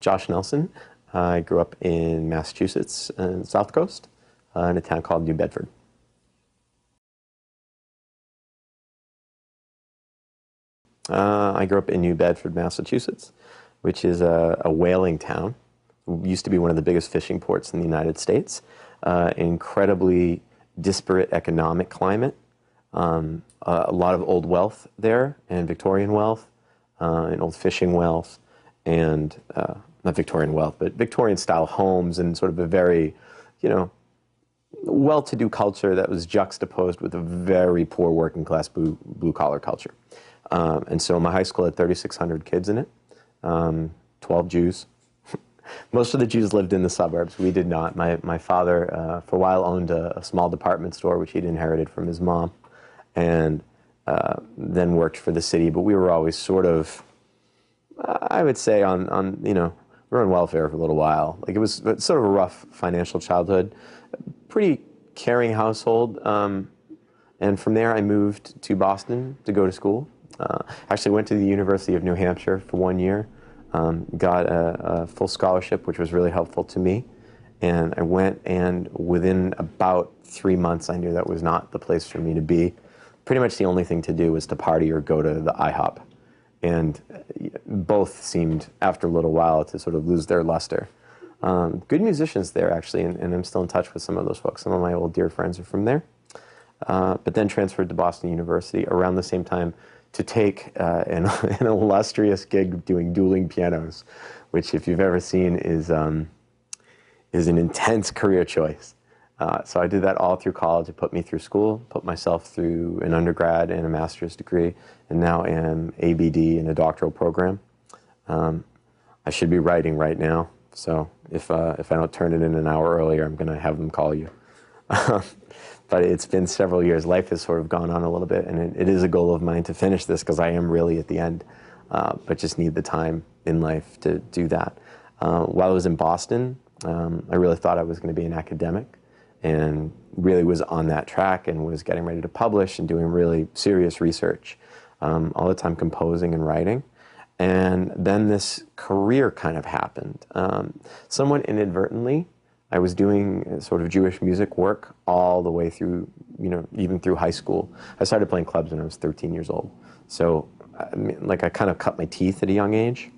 Josh Nelson. I grew up in Massachusetts, South Coast, in a town called New Bedford. I grew up in New Bedford, Massachusetts, which is a whaling town. It used to be one of the biggest fishing ports in the United States. Incredibly disparate economic climate. A lot of old wealth there, and Victorian wealth, and old fishing wealth, and not Victorian wealth, but Victorian-style homes, and sort of a very, well-to-do culture that was juxtaposed with a very poor working-class blue-collar culture. And so my high school had 3,600 kids in it, 12 Jews. Most of the Jews lived in the suburbs. We did not. My father, for a while, owned a small department store, which he'd inherited from his mom, and then worked for the city. But we were always sort of, I would say, we were on welfare for a little while. Like, it was sort of a rough financial childhood, pretty caring household. And from there, I moved to Boston to go to school. Actually went to the University of New Hampshire for 1 year. Got a full scholarship, which was really helpful to me. And I went, and within about 3 months, I knew that was not the place for me to be. Pretty much the only thing to do was to party or go to the IHOP. And both seemed, after a little while, to sort of lose their luster. Good musicians there, actually, and I'm still in touch with some of those folks. Some of my old dear friends are from there. But then transferred to Boston University around the same time to take an illustrious gig doing dueling pianos, which, if you've ever seen, is an intense career choice. So I did that all through college. It put me through school, put myself through an undergrad and a master's degree, and now am ABD in a doctoral program. I should be writing right now, so if I don't turn it in an hour earlier, I'm going to have them call you. But it's been several years. Life has sort of gone on a little bit, and it is a goal of mine to finish this, because I am really at the end, but just need the time in life to do that. While I was in Boston, I really thought I was going to be an academic, and really was on that track and was getting ready to publish and doing really serious research, all the time composing and writing. And then this career kind of happened. Somewhat inadvertently, I was doing sort of Jewish music work all the way through, even through high school. I started playing clubs when I was 13 years old. So, I kind of cut my teeth at a young age,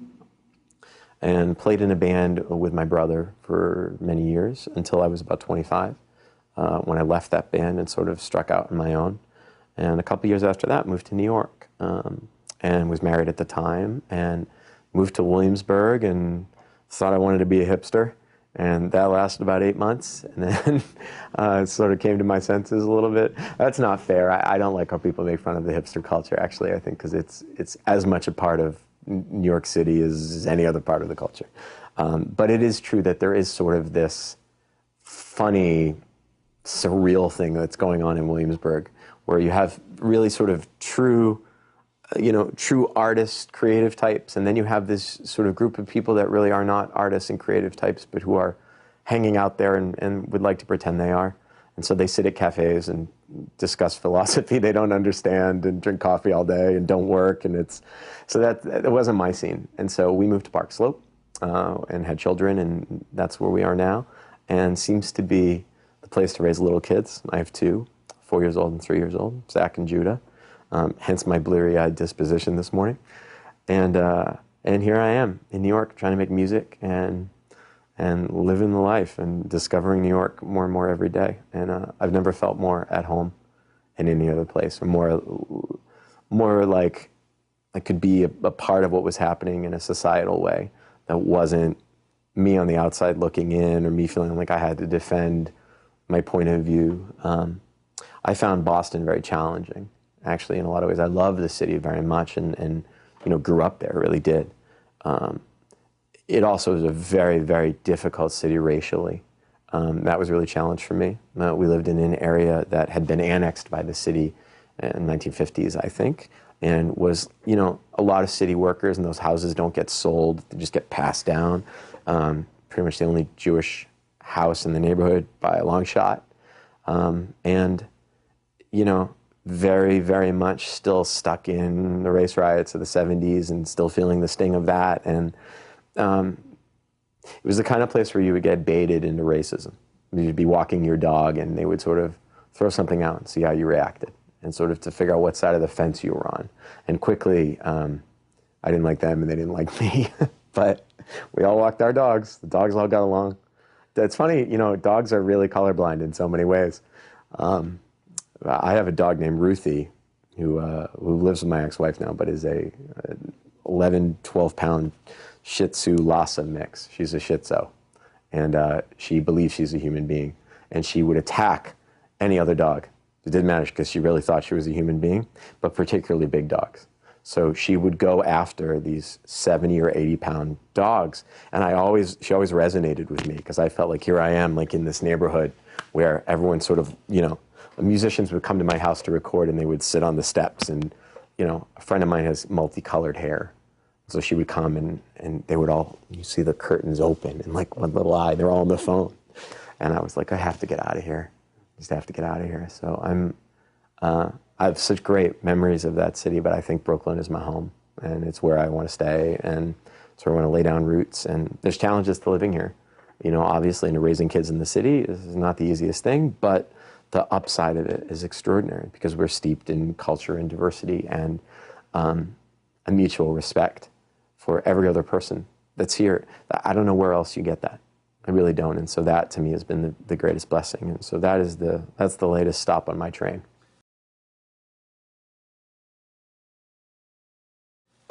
and played in a band with my brother for many years until I was about 25, when I left that band and sort of struck out on my own. And a couple years after that, moved to New York, and was married at the time, and moved to Williamsburg, and thought I wanted to be a hipster. And that lasted about 8 months, and then sort of came to my senses a little bit. That's not fair. I don't like how people make fun of the hipster culture, actually, I think, because it's as much a part of New York City as any other part of the culture. But it is true that there is sort of this funny, surreal thing that's going on in Williamsburg, where you have really sort of true artists, creative types, and then you have this sort of group of people that really are not artists and creative types, but who are hanging out there and would like to pretend they are. And so they sit at cafes and discuss philosophy they don't understand, and drink coffee all day and don't work. And that wasn't my scene. And so we moved to Park Slope and had children, and that's where we are now. And seems to be the place to raise little kids. I have two, 4 years old and 3 years old, Zach and Judah. Hence my bleary-eyed disposition this morning. And here I am in New York, trying to make music and living the life and discovering New York more and more every day. And I've never felt more at home in any other place, or more like I could be a part of what was happening in a societal way that wasn't me on the outside looking in, or me feeling like I had to defend my point of view. I found Boston very challenging, actually, in a lot of ways. I love the city very much, and grew up there, really did. It also was a very, very difficult city racially. That was really a challenge for me. We lived in an area that had been annexed by the city in the 1950s, I think, and was, a lot of city workers, and those houses don't get sold, they just get passed down. Pretty much the only Jewish house in the neighborhood by a long shot. And very, very much still stuck in the race riots of the 70s and still feeling the sting of that. And It was the kind of place where you would get baited into racism. You'd be walking your dog and they would sort of throw something out and see how you reacted, and sort of to figure out what side of the fence you were on. And quickly, I didn't like them and they didn't like me. But we all walked our dogs. The dogs all got along. It's funny, you know, dogs are really colorblind in so many ways. I have a dog named Ruthie who lives with my ex-wife now, but is a 11, 12-pound Shih Tzu Lhasa mix. She's a Shih Tzu. And she believes she's a human being. And she would attack any other dog. It didn't matter because she really thought she was a human being, but particularly big dogs. So she would go after these 70 or 80-pound dogs. And she always resonated with me because I felt like here I am, like in this neighborhood where everyone sort of, you know, musicians would come to my house to record and they would sit on the steps. And, you know, a friend of mine has multicolored hair. So she would come and they would all, you see the curtains open and like one little eye, they're all on the phone. And I was like, I have to get out of here. I just have to get out of here. So I have such great memories of that city, but I think Brooklyn is my home and it's where I want to stay and it's where I want to lay down roots. And there's challenges to living here. You know, obviously, raising kids in the city is not the easiest thing, but the upside of it is extraordinary because we're steeped in culture and diversity and a mutual respect for every other person that's here. I don't know where else you get that. I really don't. And so that to me has been the greatest blessing. And so that's the latest stop on my train.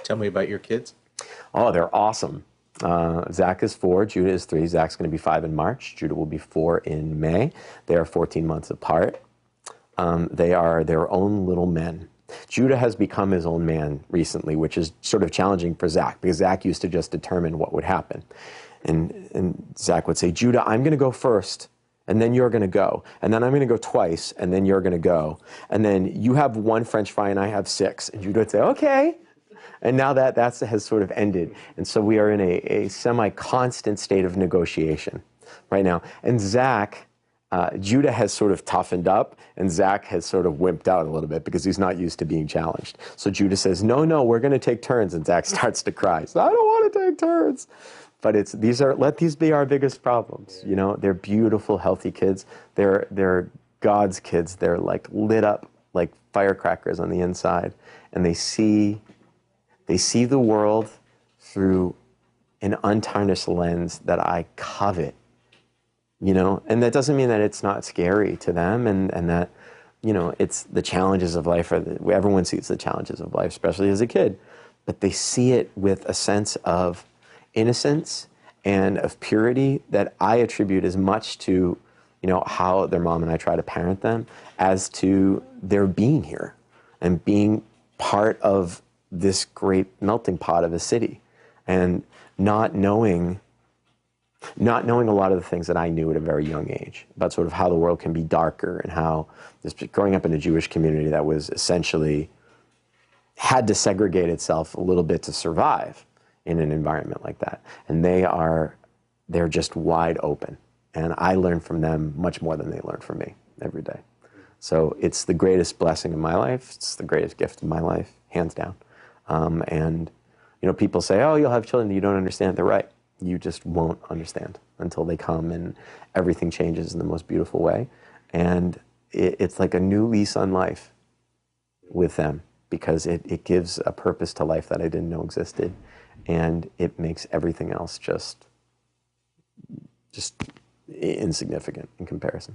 Tell me about your kids. Oh, they're awesome. Zach is 4, Judah is 3. Zach's going to be 5 in March. Judah will be 4 in May. They are 14 months apart. They are their own little men. Judah has become his own man recently, which is sort of challenging for Zach because Zach used to just determine what would happen. And Zach would say, Judah, I'm going to go first, and then you're going to go. And then I'm going to go twice, and then you're going to go. And then you have 1 French fry, and I have 6. And Judah would say, okay. And now that has sort of ended. And so we are in a semi-constant state of negotiation right now. And Zach, Judah has sort of toughened up, and Zach has sort of wimped out a little bit because he's not used to being challenged. So Judah says, no, we're going to take turns. And Zach starts to cry. So I don't want to take turns. But let these be our biggest problems. You know, they're beautiful, healthy kids. They're God's kids. They're like lit up like firecrackers on the inside. And they see the world through an untarnished lens that I covet, you know, and that doesn't mean that it's not scary to them and that, you know, it's the challenges of life. Everyone sees the challenges of life, especially as a kid, but they see it with a sense of innocence and of purity that I attribute as much to, you know, how their mom and I try to parent them as to their being here and being part of this great melting pot of a city and not knowing a lot of the things that I knew at a very young age about sort of how the world can be darker and how growing up in a Jewish community that was essentially had to segregate itself a little bit to survive in an environment like that. And they're just wide open. And I learn from them much more than they learn from me every day. So it's the greatest blessing of my life. It's the greatest gift of my life, hands down. And, you know, people say, oh, you'll have children that you don't understand. They're right. You just won't understand until they come and everything changes in the most beautiful way. And it's like a new lease on life with them because it gives a purpose to life that I didn't know existed. And it makes everything else just insignificant in comparison.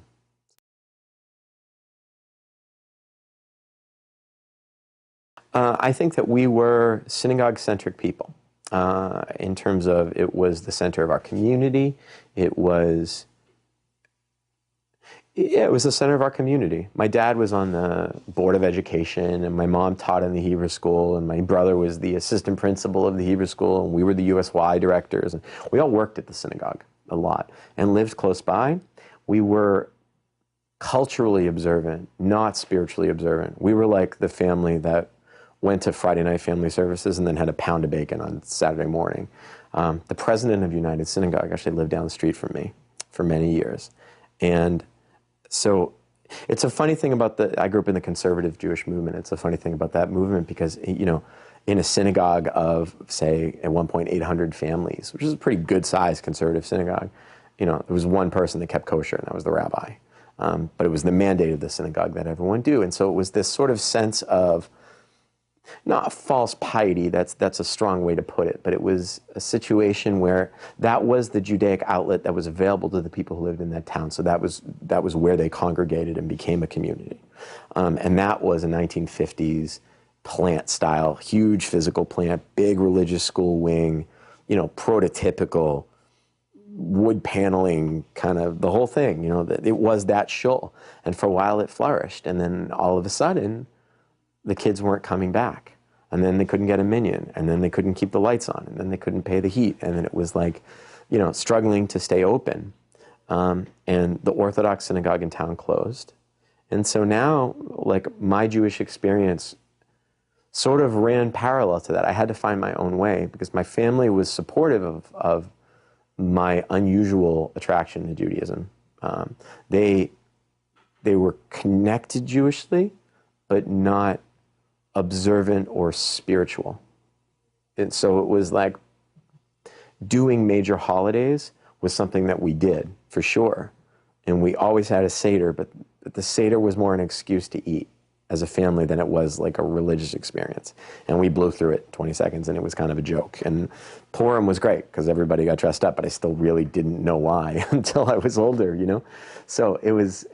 I think that we were synagogue-centric people in terms of it was the center of our community. It was the center of our community. My dad was on the board of education, and my mom taught in the Hebrew school, and my brother was the assistant principal of the Hebrew school, and we were the USY directors. And we all worked at the synagogue a lot and lived close by. We were culturally observant, not spiritually observant. We were like the family that went to Friday night family services and then had a pound of bacon on Saturday morning. The president of United Synagogue actually lived down the street from me for many years. And so it's a funny thing about I grew up in the conservative Jewish movement. It's a funny thing about that movement because, you know, in a synagogue of, say, at one point 800 families, which is a pretty good-sized conservative synagogue. There was one person that kept kosher, and that was the rabbi. But it was the mandate of the synagogue that everyone do. And so it was this sort of sense of, not false piety, that's a strong way to put it, but it was a situation where that was the Judaic outlet that was available to the people who lived in that town. So that was where they congregated and became a community. And that was a 1950s plant style, huge physical plant, big religious school wing, prototypical wood paneling, kind of the whole thing, it was that shul. And for a while it flourished. And then all of a sudden, the kids weren't coming back. And then they couldn't get a minyan. And then they couldn't keep the lights on. And then they couldn't pay the heat. And then it was like, struggling to stay open. And the Orthodox synagogue in town closed. And so now, like, my Jewish experience sort of ran parallel to that. I had to find my own way because my family was supportive of my unusual attraction to Judaism. They were connected Jewishly, but not observant or spiritual. And so it was like doing major holidays was something that we did, for sure. And we always had a Seder, but the Seder was more an excuse to eat as a family than it was like a religious experience. And we blew through it in 20 seconds, and it was kind of a joke. And Purim was great because everybody got dressed up, but I still really didn't know why until I was older, So it was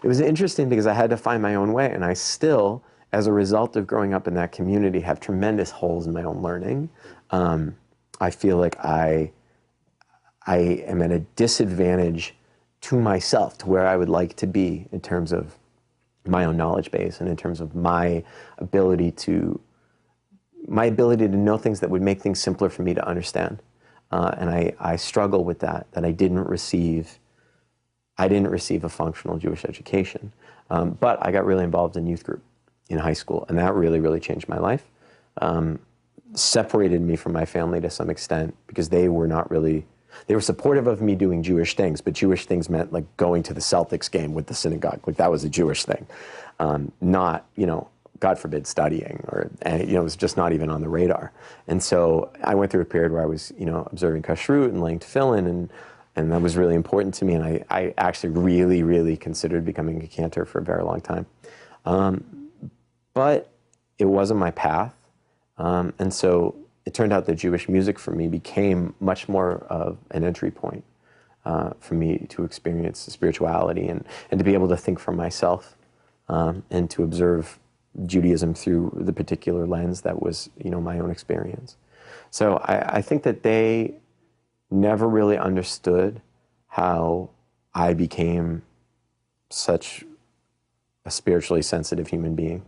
interesting because I had to find my own way, and I still, as a result of growing up in that community, have tremendous holes in my own learning. I feel like I am at a disadvantage to myself, to where I would like to be in terms of my own knowledge base and in terms of my ability to know things that would make things simpler for me to understand. And I struggle with that I didn't receive a functional Jewish education. But I got really involved in youth group in high school, and that really, really changed my life. Separated me from my family to some extent because they were supportive of me doing Jewish things, but Jewish things meant like going to the Celtics game with the synagogue. Like that was a Jewish thing. Not, God forbid, studying, or, it was just not even on the radar. And so I went through a period where I was, observing kashrut and laying tefillin, and that was really important to me. And I actually really, really considered becoming a cantor for a very long time. But it wasn't my path. And so it turned out that Jewish music for me became much more of an entry point for me to experience spirituality and to be able to think for myself and to observe Judaism through the particular lens that was, my own experience. So I think that they never really understood how I became such a spiritually sensitive human being.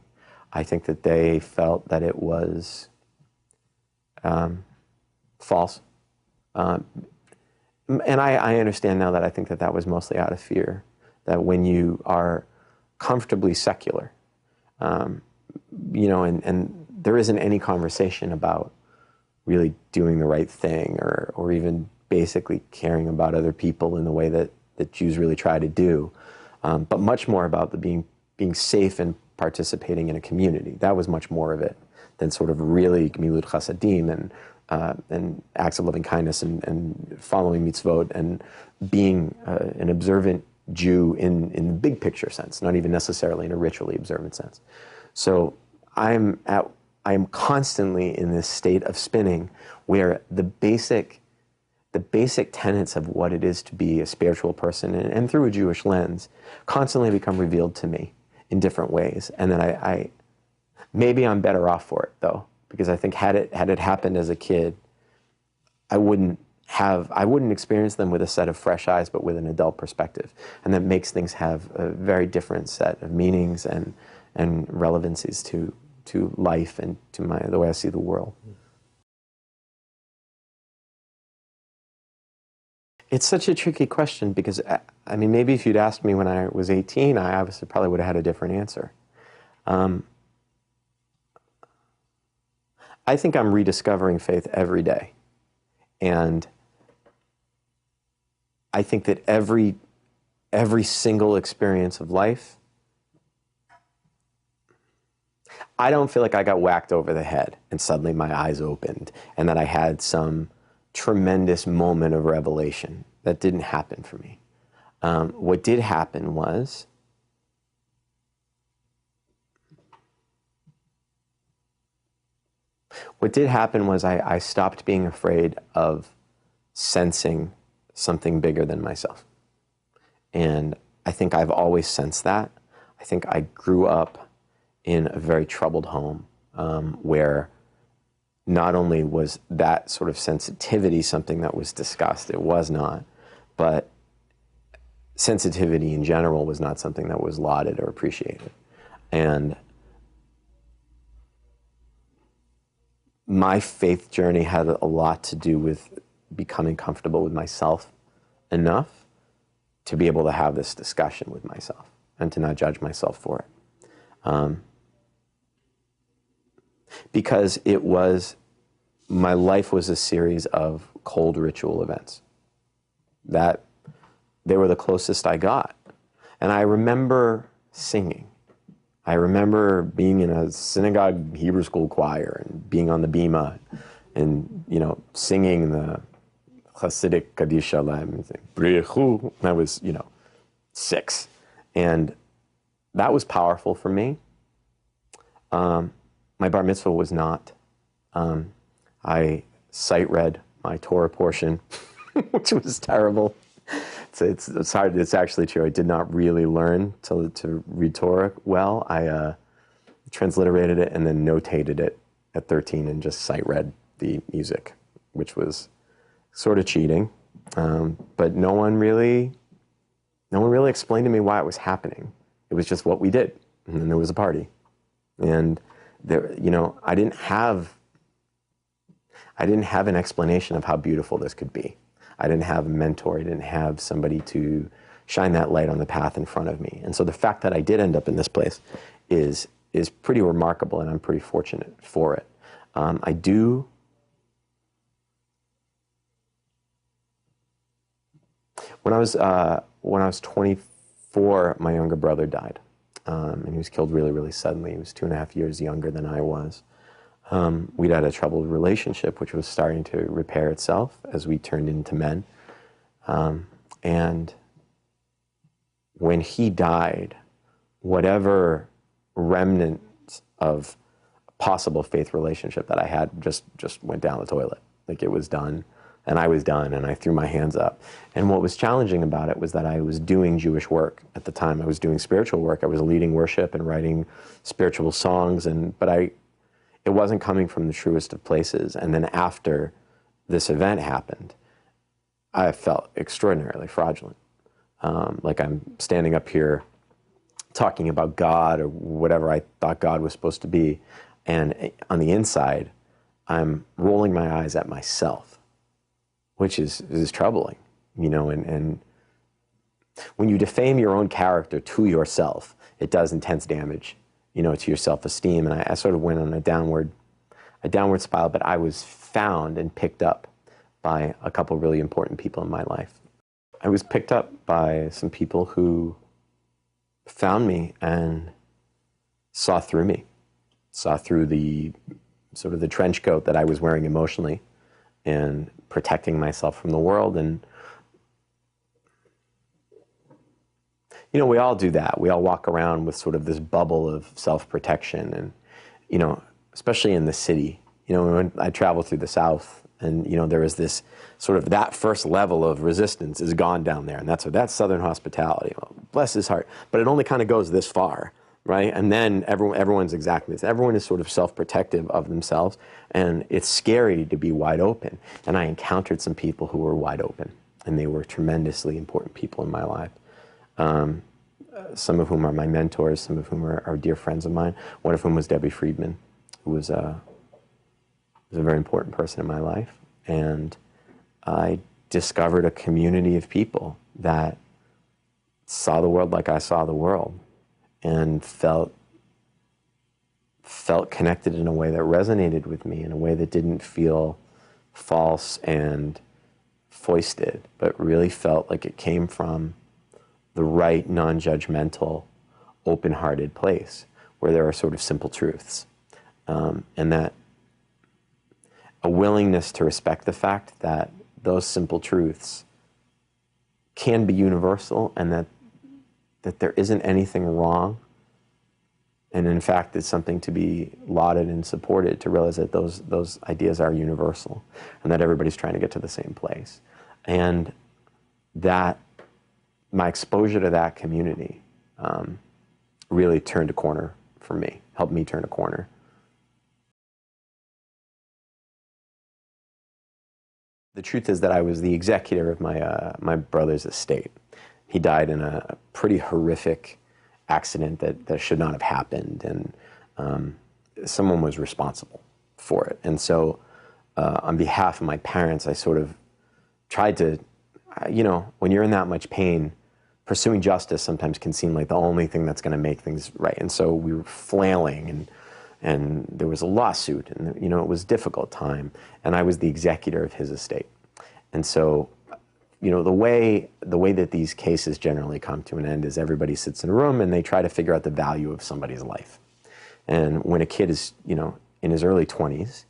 I think that they felt that it was false. And I understand now that I think that was mostly out of fear, that when you are comfortably secular, and there isn't any conversation about really doing the right thing or even basically caring about other people in the way that Jews really try to do, but much more about the being safe and participating in a community. That was much more of it than sort of really gemilut chasadim and acts of loving kindness and following mitzvot and being an observant Jew in the big picture sense, not even necessarily in a ritually observant sense. So I am constantly in this state of spinning where the basic tenets of what it is to be a spiritual person and through a Jewish lens constantly become revealed to me in different ways. And then I maybe I'm better off for it though, because I think had it happened as a kid, I wouldn't experience them with a set of fresh eyes, but with an adult perspective. And that makes things have a very different set of meanings and relevancies to life and to the way I see the world. It's such a tricky question because, maybe if you'd asked me when I was 18, I obviously probably would have had a different answer. I think I'm rediscovering faith every day. And I think that every single experience of life I don't feel like I got whacked over the head and suddenly my eyes opened and that I had some tremendous moment of revelation. That didn't happen for me. What did happen was I stopped being afraid of sensing something bigger than myself. And I think I've always sensed that. I think I grew up in a very troubled home where not only was that sort of sensitivity something that was discussed, it was not, but sensitivity in general was not something that was lauded or appreciated. And my faith journey had a lot to do with becoming comfortable with myself enough to be able to have this discussion with myself and to not judge myself for it. Because my life was a series of cold ritual events. That they were the closest I got. And I remember singing. I remember being in a synagogue Hebrew school choir and being on the bima and, singing the Hasidic Kaddish Shalem. I was, 6. And that was powerful for me. My bar mitzvah was not. I sight read my Torah portion, which was terrible. It's hard. It's actually true. I did not really learn to read Torah well. I transliterated it and then notated it at 13 and just sight read the music, which was sort of cheating. But no one really explained to me why it was happening. It was just what we did, and then there was a party, and there, I didn't have an explanation of how beautiful this could be. I didn't have a mentor. I didn't have somebody to shine that light on the path in front of me. And so the fact that I did end up in this place is pretty remarkable, and I'm pretty fortunate for it. When I was 24, my younger brother died, and he was killed really, really suddenly. He was 2.5 years younger than I was. We'd had a troubled relationship, which was starting to repair itself as we turned into men. And when he died, whatever remnant of possible faith relationship that I had just went down the toilet. Like, it was done, and I was done, and I threw my hands up. And what was challenging about it was that I was doing Jewish work at the time. I was doing spiritual work. I was leading worship and writing spiritual songs, but it wasn't coming from the truest of places. And then after this event happened, I felt extraordinarily fraudulent. Like I'm standing up here talking about God or whatever I thought God was supposed to be. And on the inside, I'm rolling my eyes at myself, which is troubling, and when you defame your own character to yourself, it does intense damage, to your self-esteem. And I sort of went on a downward spiral, but I was found and picked up by a couple really important people in my life. I was picked up by some people who found me and saw through me, saw through the sort of the trench coat that I was wearing emotionally and protecting myself from the world. And we all do that. We all walk around with sort of this bubble of self-protection. And, especially in the city, when I travel through the South and, there is this sort of that first level of resistance is gone down there. And that's Southern hospitality. Well, bless his heart. But it only kind of goes this far, right? And then everyone's exactly this. Everyone is sort of self-protective of themselves. And it's scary to be wide open. And I encountered some people who were wide open. And they were tremendously important people in my life. Some of whom are my mentors, some of whom are dear friends of mine. One of whom was Debbie Friedman, who was a very important person in my life. And I discovered a community of people that saw the world like I saw the world and felt connected in a way that resonated with me, in a way that didn't feel false and foisted, but really felt like it came from the right, non-judgmental, open-hearted place where there are sort of simple truths, and that a willingness to respect the fact that those simple truths can be universal, and that there isn't anything wrong, and in fact it's something to be lauded and supported, to realize that those ideas are universal and that everybody's trying to get to the same place. And that my exposure to that community really turned a corner for me, helped me turn a corner. The truth is that I was the executor of my brother's estate. He died in a pretty horrific accident that should not have happened, and someone was responsible for it. And so on behalf of my parents, I sort of tried to, when you're in that much pain, pursuing justice sometimes can seem like the only thing that's going to make things right. And so we were flailing, and there was a lawsuit, and it was a difficult time, and I was the executor of his estate. And so, the way that these cases generally come to an end is everybody sits in a room and they try to figure out the value of somebody's life. And when a kid is, in his early 20s,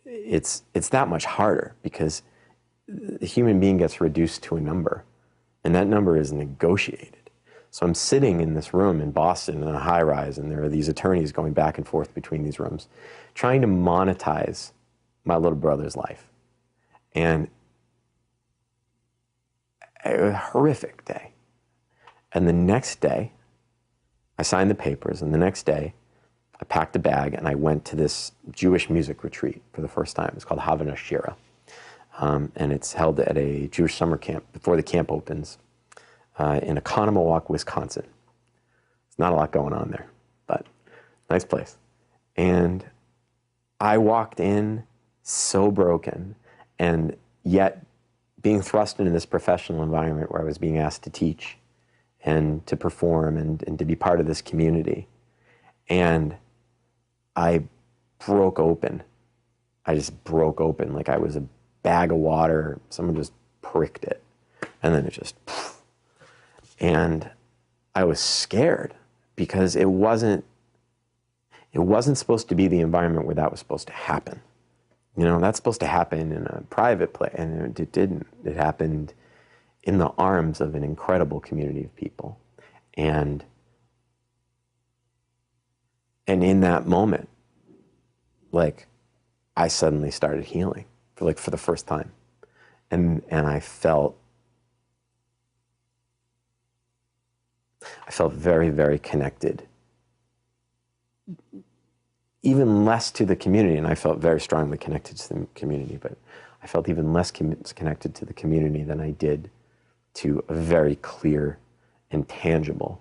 it's that much harder, because the human being gets reduced to a number, and that number is negotiated. So I'm sitting in this room in Boston in a high-rise, and there are these attorneys going back and forth between these rooms, trying to monetize my little brother's life. And a horrific day. And the next day, I signed the papers, and the next day, I packed a bag and I went to this Jewish music retreat for the first time. It's called Havana, and it's held at a Jewish summer camp before the camp opens in Oconomowoc, Wisconsin. There's not a lot going on there, but nice place. And I walked in so broken, and yet being thrust into this professional environment where I was being asked to teach and to perform and to be part of this community. And I broke open. I just broke open like I was a bag of water. Someone just pricked it. And then it just, and I was scared, because it wasn't supposed to be the environment where that was supposed to happen. That's supposed to happen in a private place, and it didn't. It happened in the arms of an incredible community of people. And in that moment, I suddenly started healing for the first time. And I felt very, very connected, even less to the community, and I felt very strongly connected to the community, but I felt even less connected to the community than I did to a very clear and tangible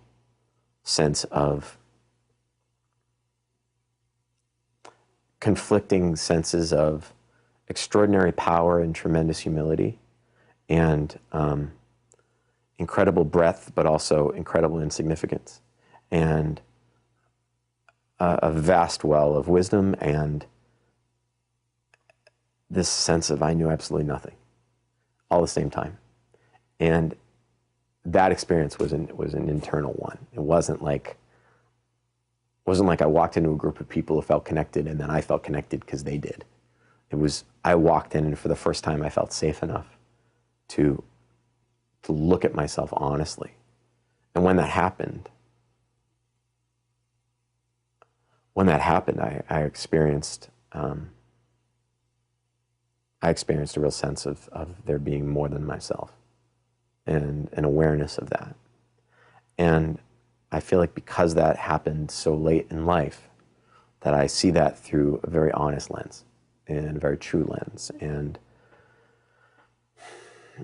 sense of conflicting senses of extraordinary power and tremendous humility, and incredible breadth, but also incredible insignificance, and a vast well of wisdom, and this sense of I knew absolutely nothing, all at the same time. And that experience was an internal one. It wasn't like I walked into a group of people who felt connected and then I felt connected because they did. It was, I walked in, and for the first time I felt safe enough to look at myself honestly. And when that happened, I experienced a real sense of there being more than myself, and an awareness of that. And I feel like because that happened so late in life, that I see that through a very honest lens and a very true lens, and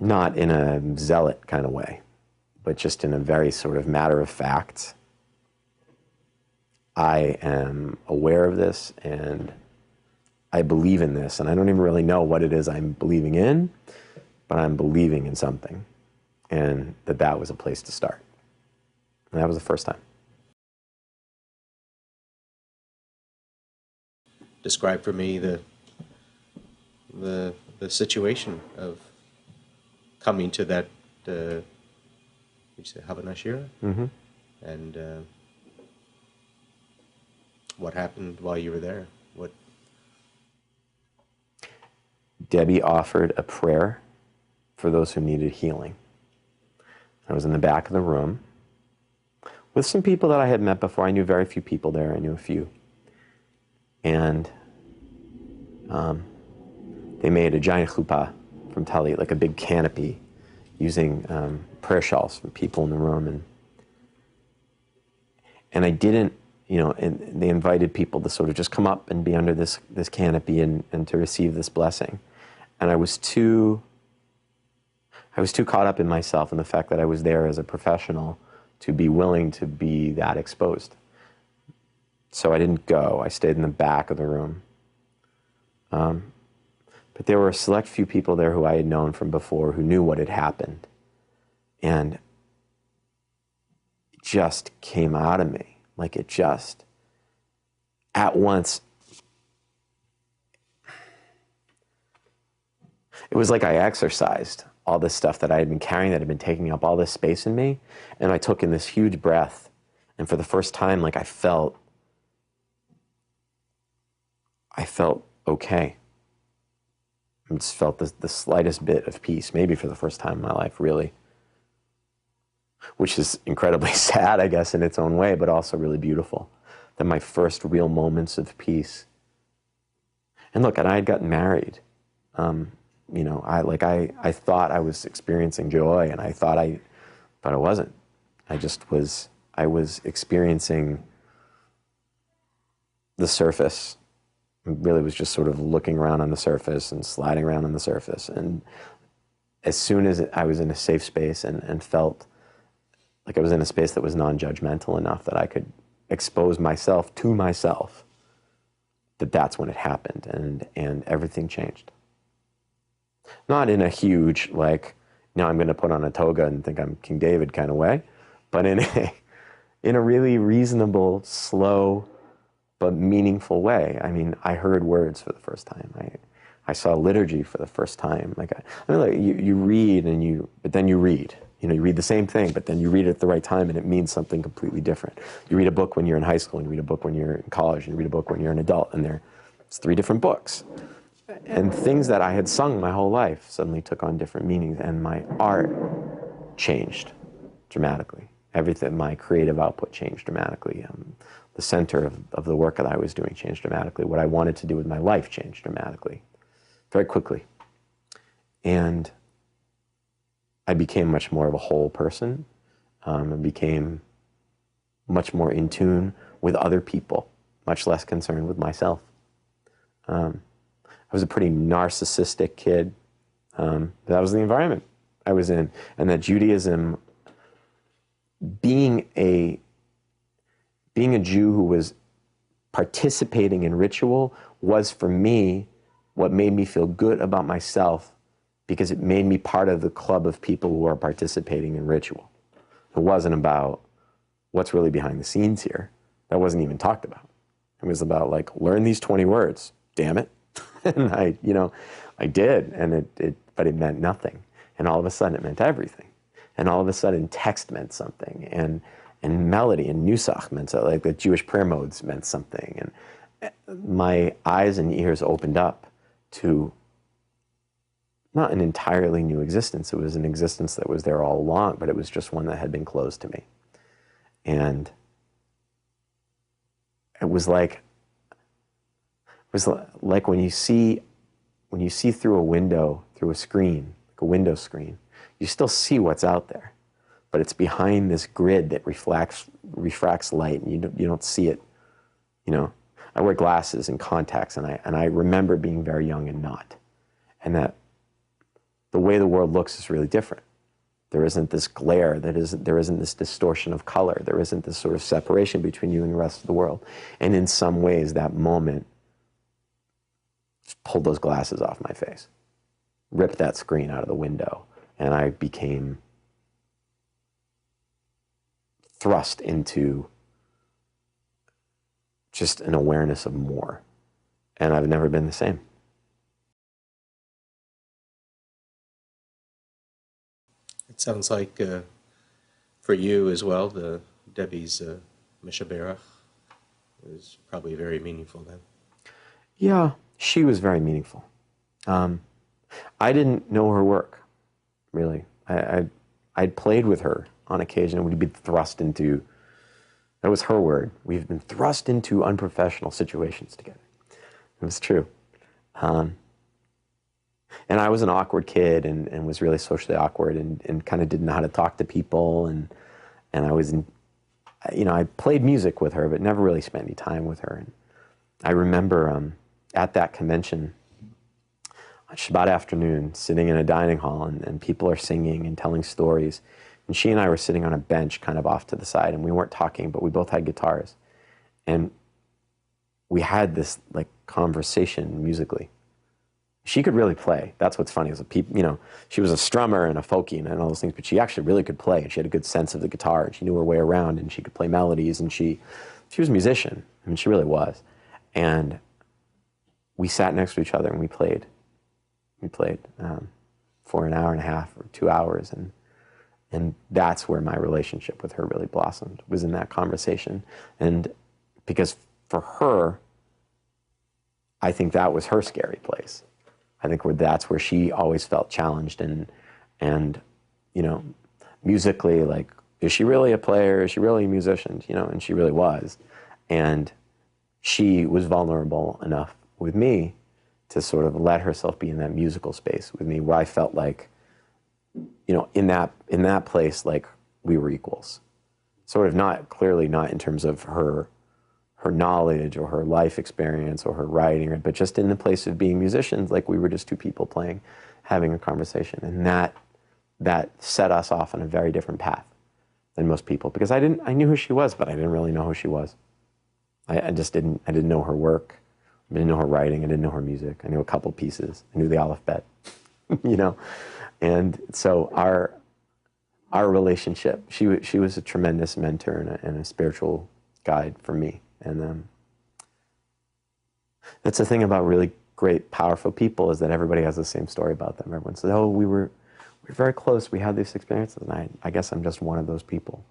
not in a zealot kind of way, but just in a very sort of matter of fact, I am aware of this, and I believe in this, and I don't even really know what it is I'm believing in, but I'm believing in something, and that was a place to start. And that was the first time. Describe for me the situation of coming to that, you say Havana, Mm-hmm. and What happened while you were there? What? Debbie offered a prayer for those who needed healing. I was in the back of the room with some people that I had met before. I knew very few people there. I knew a few. And they made a giant chuppah from talit, like a big canopy, using prayer shawls from people in the room. And I didn't, and they invited people to sort of just come up and be under this canopy and to receive this blessing. And I was too caught up in myself and the fact that I was there as a professional to be willing to be that exposed. So I didn't go. I stayed in the back of the room. But there were a select few people there who I had known from before who knew what had happened. And it just came out of me. Like it just, at once, it was like I exercised all this stuff that I had been carrying that had been taking up all this space in me. And I took in this huge breath. And for the first time, like I felt okay. I just felt the slightest bit of peace, maybe for the first time in my life, really. Which is incredibly sad, I guess, in its own way, but also really beautiful. That my first real moments of peace. And look, and I had gotten married. I thought I was experiencing joy, and but I wasn't. I was experiencing the surface. I really was just sort of looking around on the surface and sliding around on the surface. And as soon as I was in a safe space and felt like I was in a space that was non-judgmental enough that I could expose myself to myself, that's when it happened, and everything changed. Not in a huge, like, now I'm going to put on a toga and think I'm King David kind of way, but in a really reasonable, slow, but meaningful way. I mean, I heard words for the first time. I saw liturgy for the first time. You read but then you read. You read the same thing, but then you read it at the right time and it means something completely different. You read a book when you're in high school, and you read a book when you're in college, and you read a book when you're an adult, and it's 3 different books. And things that I had sung my whole life suddenly took on different meanings, and my art changed dramatically. Everything, my creative output changed dramatically. The center of the work that I was doing changed dramatically. What I wanted to do with my life changed dramatically, very quickly. And I became much more of a whole person. I became much more in tune with other people, much less concerned with myself. I was a pretty narcissistic kid. That was the environment I was in. And that Judaism, being a Jew who was participating in ritual, was for me what made me feel good about myself, because it made me part of the club of people who are participating in ritual. It wasn't about what's really behind the scenes here. That wasn't even talked about. It was about, like, learn these 20 words, damn it. And I did, and but it meant nothing. And all of a sudden it meant everything. And all of a sudden text meant something, and melody and nusach meant something, like the Jewish prayer modes meant something. And my eyes and ears opened up to not an entirely new existence. It was an existence that was there all along, but it was just one that had been closed to me. And it was like when you see through a window, through a screen, like a window screen, you still see what's out there, but it's behind this grid that refracts light, and you don't see it. I wear glasses and contacts, and I remember being very young and not, and that the way the world looks is really different. There isn't this glare, there isn't this distortion of color, there isn't this sort of separation between you and the rest of the world. And in some ways, that moment just pulled those glasses off my face, ripped that screen out of the window, and I became thrust into just an awareness of more. And I've never been the same. It sounds like for you as well, Debbie's Mishebarach It was probably very meaningful then. Yeah, she was very meaningful. I didn't know her work, really. I'd played with her on occasion, and we'd be thrust into, that was her word, we've been thrust into unprofessional situations together. It was true. And I was an awkward kid and was really socially awkward and kind of didn't know how to talk to people. And I was, I played music with her, but never really spent any time with her. And I remember at that convention, on Shabbat afternoon, sitting in a dining hall, and people are singing and telling stories. And she and I were sitting on a bench kind of off to the side, and we weren't talking, but we both had guitars. And we had this like conversation musically. She could really play. That's what's funny. She was a strummer and a folkie and all those things, but she actually really could play, and she had a good sense of the guitar, and she knew her way around, and she could play melodies, and she was a musician. I mean, she really was. And we sat next to each other and we played. We played for an hour and a half or 2 hours, and that's where my relationship with her really blossomed, was in that conversation. And because for her, I think that was her scary place. I think that's where she always felt challenged and musically, like, is she really a player? Is she really a musician? And she really was. And she was vulnerable enough with me to sort of let herself be in that musical space with me, where I felt like, in that place, like we were equals. Sort of clearly not in terms of her knowledge or her life experience or her writing, but just in the place of being musicians, like we were just two people playing, having a conversation. And that set us off on a very different path than most people, because I knew who she was, but I didn't really know who she was. I didn't know her work. I didn't know her writing. I didn't know her music. I knew a couple pieces. I knew the alphabet, And so our relationship, she was a tremendous mentor and a spiritual guide for me. And that's the thing about really great, powerful people, is that everybody has the same story about them. Everyone says, oh, we were very close. We had these experiences. And I guess I'm just one of those people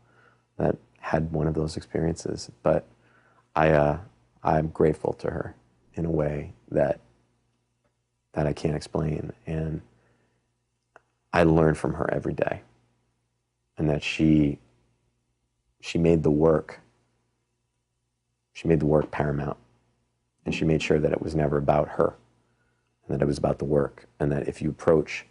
that had one of those experiences. But I'm grateful to her in a way that I can't explain. And I learn from her every day. And that she made the work. She made the work paramount, and she made sure that it was never about her, and that it was about the work, and that if you approach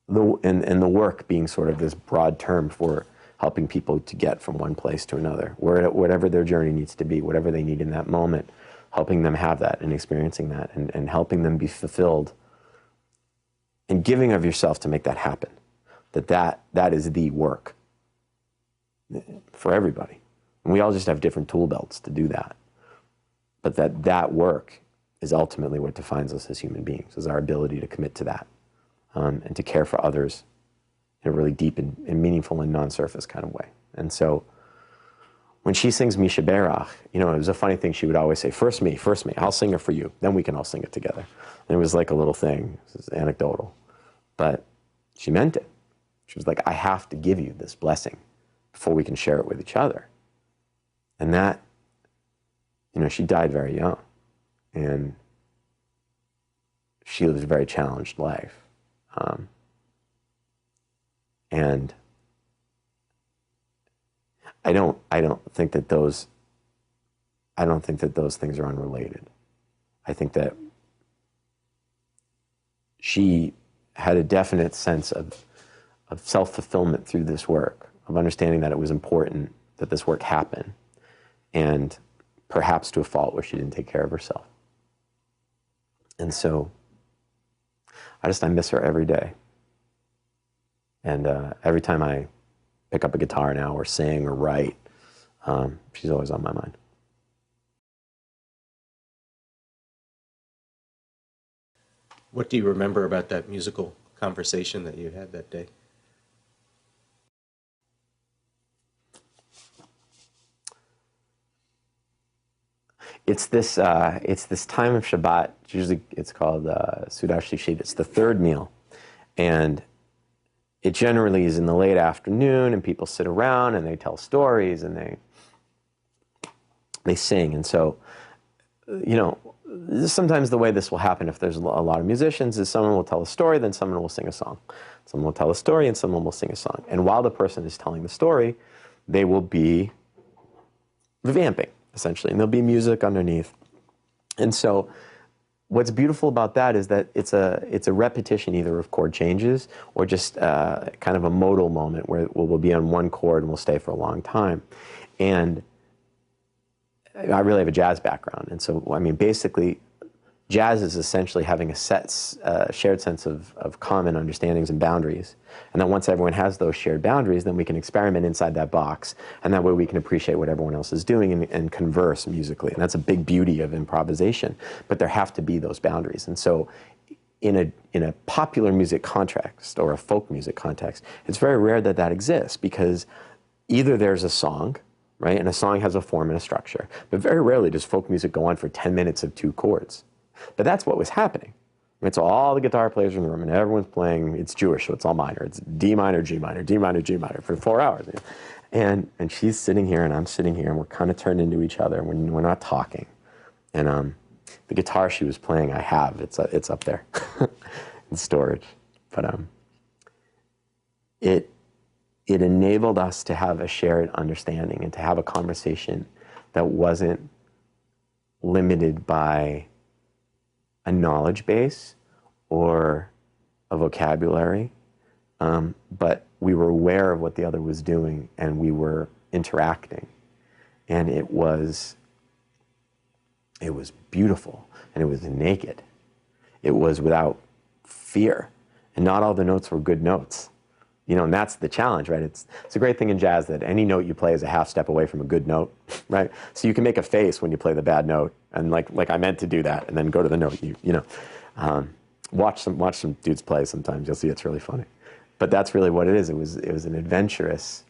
and the work being sort of this broad term for helping people to get from one place to another, whatever their journey needs to be, whatever they need in that moment, helping them have that and experiencing that, and helping them be fulfilled, and giving of yourself to make that happen, that is the work for everybody. And we all just have different tool belts to do that. But that work is ultimately what defines us as human beings, is our ability to commit to that, and to care for others in a really deep and meaningful and non-surface kind of way. And so when she sings Mishebarach, it was a funny thing. She would always say, first me, I'll sing it for you. Then we can all sing it together. And it was like a little thing. This is anecdotal. But she meant it. She was like, I have to give you this blessing before we can share it with each other. And that, she died very young, and she lived a very challenged life. And I don't think that those things are unrelated. I think that she had a definite sense of self-fulfillment through this work, of understanding that it was important that this work happen, and perhaps to a fault where she didn't take care of herself. And so I miss her every day. And every time I pick up a guitar now or sing or write, she's always on my mind. What do you remember about that musical conversation that you had that day? It's this time of Shabbat. Usually it's called Sudah Shlishit. It's the third meal. And it generally is in the late afternoon, and people sit around and they tell stories, and They sing, and so, you know, sometimes the way this will happen if there's a lot of musicians is someone will tell a story, then someone will sing a song. Someone will tell a story, and someone will sing a song. And while the person is telling the story, they will be revamping, essentially, and there'll be music underneath. And so what's beautiful about that is that it's a repetition either of chord changes or just kind of a modal moment where we'll be on one chord and we'll stay for a long time. And I really have a jazz background, and so, I mean, basically, jazz is essentially having a shared sense of common understandings and boundaries. And then once everyone has those shared boundaries, then we can experiment inside that box, and that way we can appreciate what everyone else is doing and converse musically. And that's a big beauty of improvisation, but there have to be those boundaries. And so in a popular music context or a folk music context, it's very rare that that exists, because either there's a song, right, and a song has a form and a structure, but very rarely does folk music go on for 10 minutes of 2 chords. But that's what was happening. Right? So all the guitar players in the room, and everyone's playing, it's Jewish, so it's all minor. It's D minor, G minor, D minor, G minor for 4 hours. And she's sitting here, and I'm sitting here, and we're kind of turned into each other. We're not talking. And the guitar she was playing, I have. It's up there in storage. But it enabled us to have a shared understanding and to have a conversation that wasn't limited by a knowledge base or a vocabulary, but we were aware of what the other was doing, and we were interacting. And it was beautiful, and it was naked. It was without fear, and not all the notes were good notes. You know, and that's the challenge, right? It's a great thing in jazz that any note you play is a half step away from a good note, right? So you can make a face when you play the bad note, and like I meant to do that, and then go to the note. You know, watch some dudes play sometimes. You'll see it's really funny. But that's really what it is. It was an adventurous,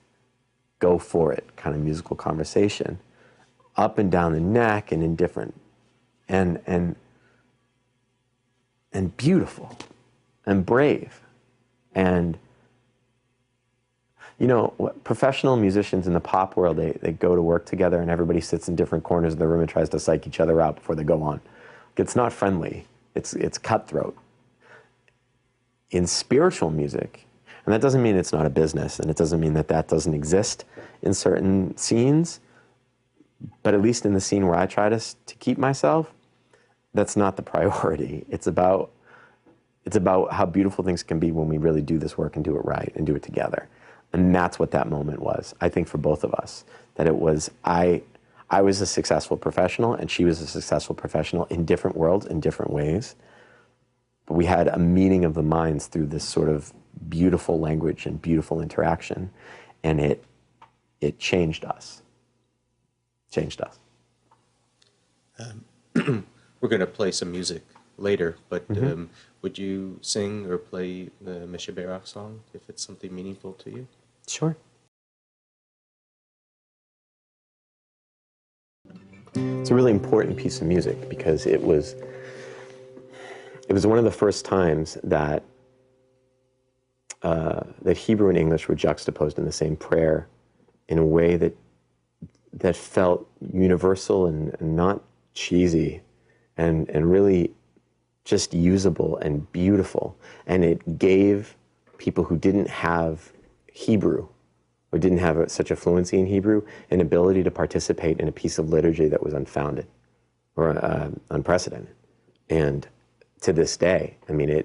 go for it kind of musical conversation, up and down the neck and indifferent, and beautiful, and brave, and you know, professional musicians in the pop world, they go to work together and everybody sits in different corners of the room and tries to psych each other out before they go on. It's not friendly. It's cutthroat. In spiritual music, and that doesn't mean it's not a business, and it doesn't mean that that doesn't exist in certain scenes, but at least in the scene where I try to keep myself, that's not the priority. It's about how beautiful things can be when we really do this work and do it right and do it together. And that's what that moment was, I think, for both of us. That it was, I was a successful professional, and she was a successful professional in different worlds, in different ways. But we had a meeting of the minds through this sort of beautiful language and beautiful interaction, and it changed us. Changed us. We're going to play some music later, but would you sing or play the Mishebarach song if it's something meaningful to you? Sure. It's a really important piece of music because it was one of the first times that that Hebrew and English were juxtaposed in the same prayer in a way that felt universal and not cheesy and really just usable and beautiful. And it gave people who didn't have Hebrew or didn't have such a fluency in Hebrew an ability to participate in a piece of liturgy that was unfounded or unprecedented. And to this day, I mean,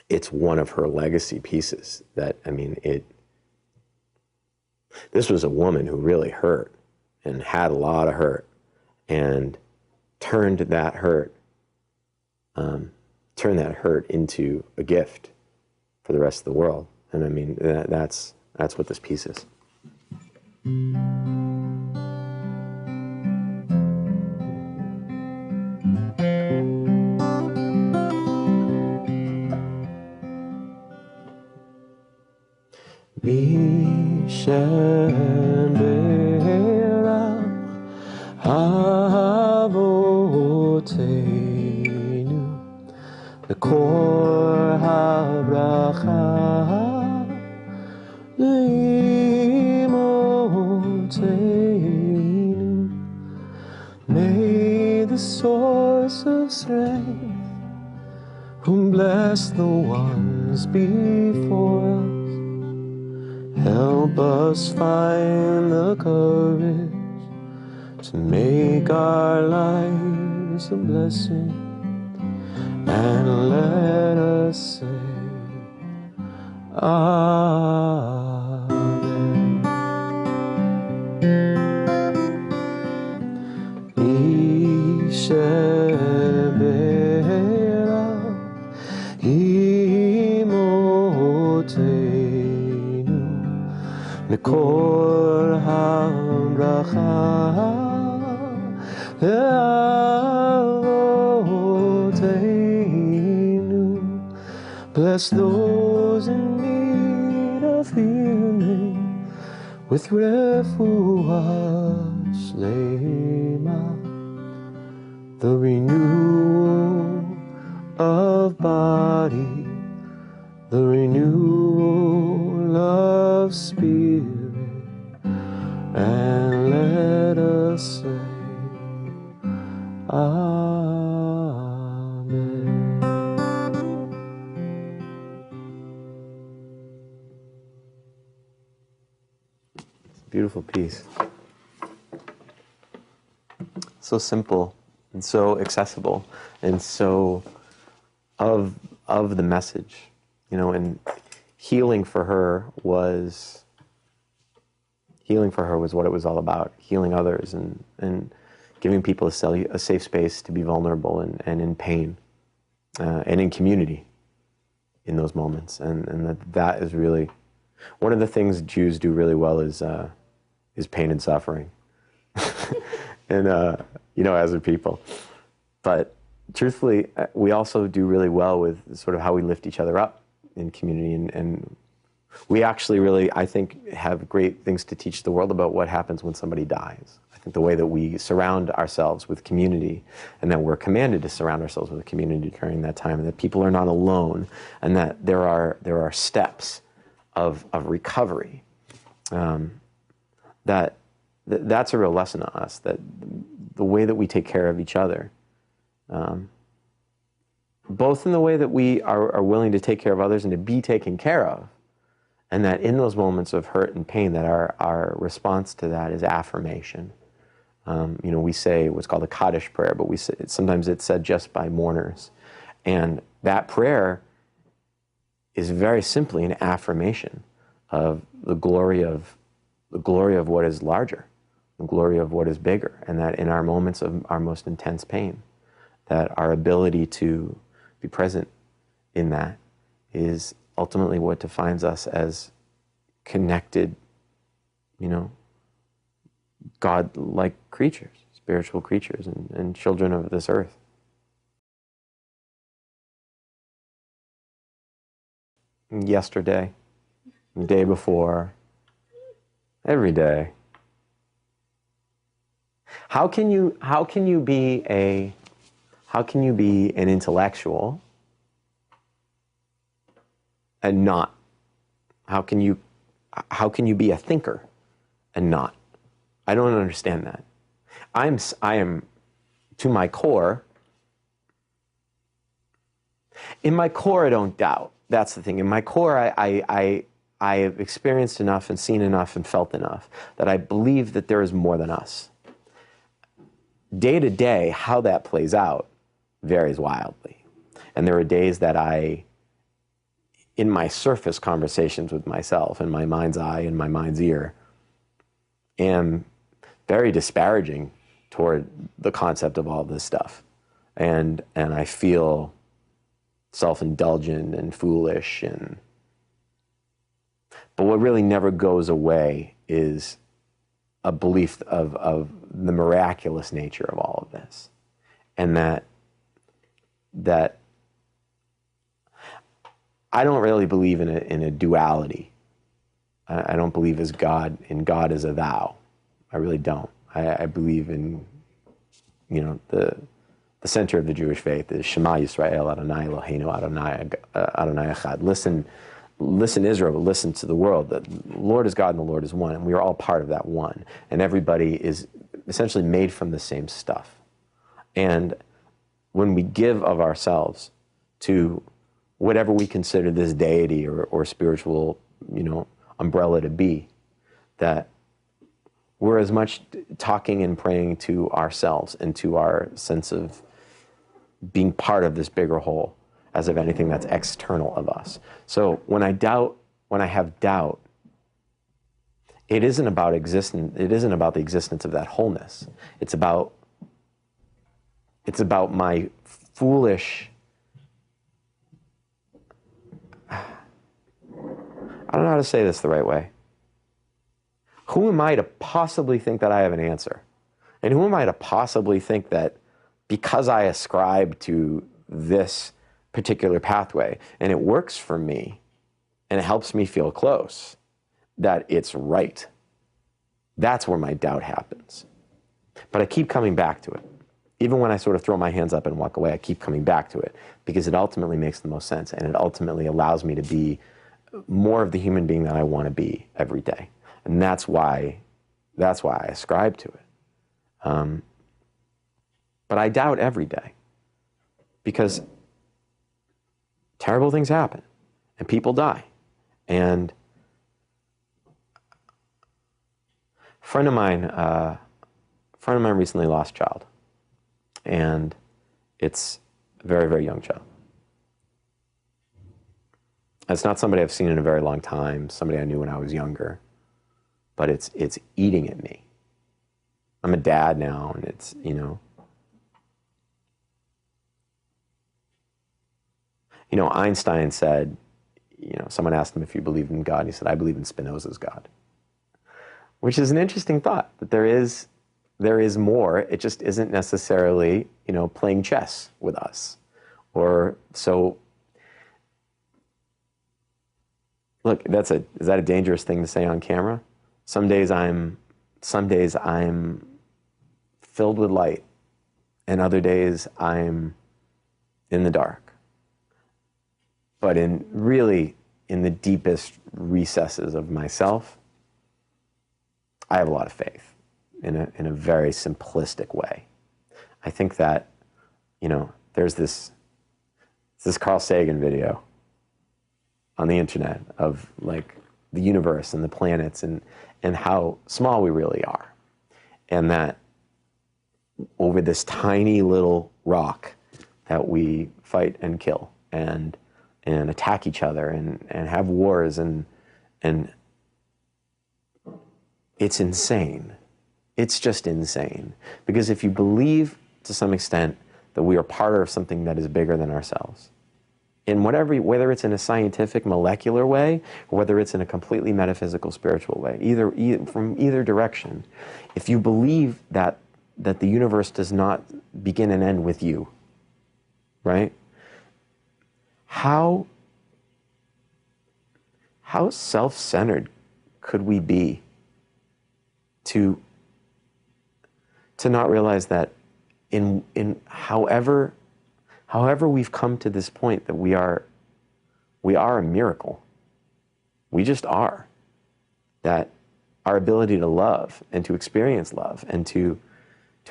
it's one of her legacy pieces that, I mean, this was a woman who really hurt and had a lot of hurt and turned that hurt into a gift for the rest of the world. And I mean, that's what this piece is. Mishebarach Avoteinu Lekor habracha Leimoteinu the source of strength, whom bless the ones before us. Help us find the courage to make our lives a blessing, and let us say, Amen. Mishebarach Imoteinu Mikol HaBracha Le'avoteinu. Bless those in need of healing with refuah shlema, the renewal of body, the renewal of spirit, and let us say, Amen. Beautiful piece. So simple and so accessible and so of the message, and healing for her was what it was all about. Healing others and giving people a safe space to be vulnerable and in pain and in community in those moments. And that is really one of the things Jews do really well is pain and suffering, and as a people. But truthfully, we also do really well with sort of how we lift each other up in community, and we actually really, I think, have great things to teach the world about what happens when somebody dies. I think the way that we surround ourselves with community, and that we're commanded to surround ourselves with a community during that time, and that people are not alone, and that there are steps of recovery. That's a real lesson to us, that the way that we take care of each other, both in the way that we are willing to take care of others and to be taken care of, and that in those moments of hurt and pain, that our response to that is affirmation. We say what's called a Kaddish prayer, but sometimes it's said just by mourners. And that prayer is very simply an affirmation of the glory of what is larger, the glory of what is bigger, and that in our moments of our most intense pain, that our ability to be present in that is ultimately what defines us as connected, God-like creatures, spiritual creatures, and children of this earth. Yesterday, the day before, every day. How can you be an intellectual and not? How can you be a thinker and not? I don't understand that. I am to my core. In my core, I don't doubt. That's the thing. In my core, I have experienced enough and seen enough and felt enough that I believe that there is more than us. Day to day, how that plays out varies wildly. And there are days that in my surface conversations with myself, in my mind's eye, in my mind's ear, am very disparaging toward the concept of all this stuff. And I feel self-indulgent and foolish, but what really never goes away is a belief of the miraculous nature of all of this, and that I don't really believe in a duality. I don't believe in God as a thou. I really don't. I believe in the center of the Jewish faith is Shema Yisrael Adonai Eloheinu Adonai Echad. Listen, Israel, but listen to the world. The Lord is God and the Lord is one, and we are all part of that one. And everybody is essentially made from the same stuff. And when we give of ourselves to whatever we consider this deity or spiritual, umbrella to be, that we're as much talking and praying to ourselves and to our sense of being part of this bigger whole as of anything that's external of us. So when I have doubt, it isn't about the existence of that wholeness. It's about my foolish, I don't know how to say this the right way. Who am I to possibly think that I have an answer? And who am I to possibly think that because I ascribe to this particular pathway and it works for me and it helps me feel close, that it's right? That's where my doubt happens. But I keep coming back to it. Even when I sort of throw my hands up and walk away, I keep coming back to it because it ultimately makes the most sense, and it ultimately allows me to be more of the human being that I want to be every day. And that's why I ascribe to it. But I doubt every day because terrible things happen and people die. And a friend of mine recently lost a child, and it's a very, very young child. It's not somebody I've seen in a very long time, somebody I knew when I was younger, but it's eating at me. I'm a dad now, and it's, Einstein said, someone asked him if he believed in God, and he said, I believe in Spinoza's God. Which is an interesting thought, that there is more. It just isn't necessarily, playing chess with us. Or so, look, is that a dangerous thing to say on camera? Some days I'm filled with light, and other days I'm in the dark. But in the deepest recesses of myself, I have a lot of faith in a very simplistic way. I think that, there's this Carl Sagan video on the internet of like the universe and the planets and how small we really are. And that over this tiny little rock that we fight and kill and attack each other and have wars and it's insane. It's just insane. Because if you believe to some extent that we are part of something that is bigger than ourselves, in whether it's in a scientific molecular way or whether it's in a completely metaphysical spiritual way, from either direction, if you believe that the universe does not begin and end with you, right? How self-centered could we be to not realize that in however we've come to this point, that we are a miracle. We just are. That our ability to love and to experience love and to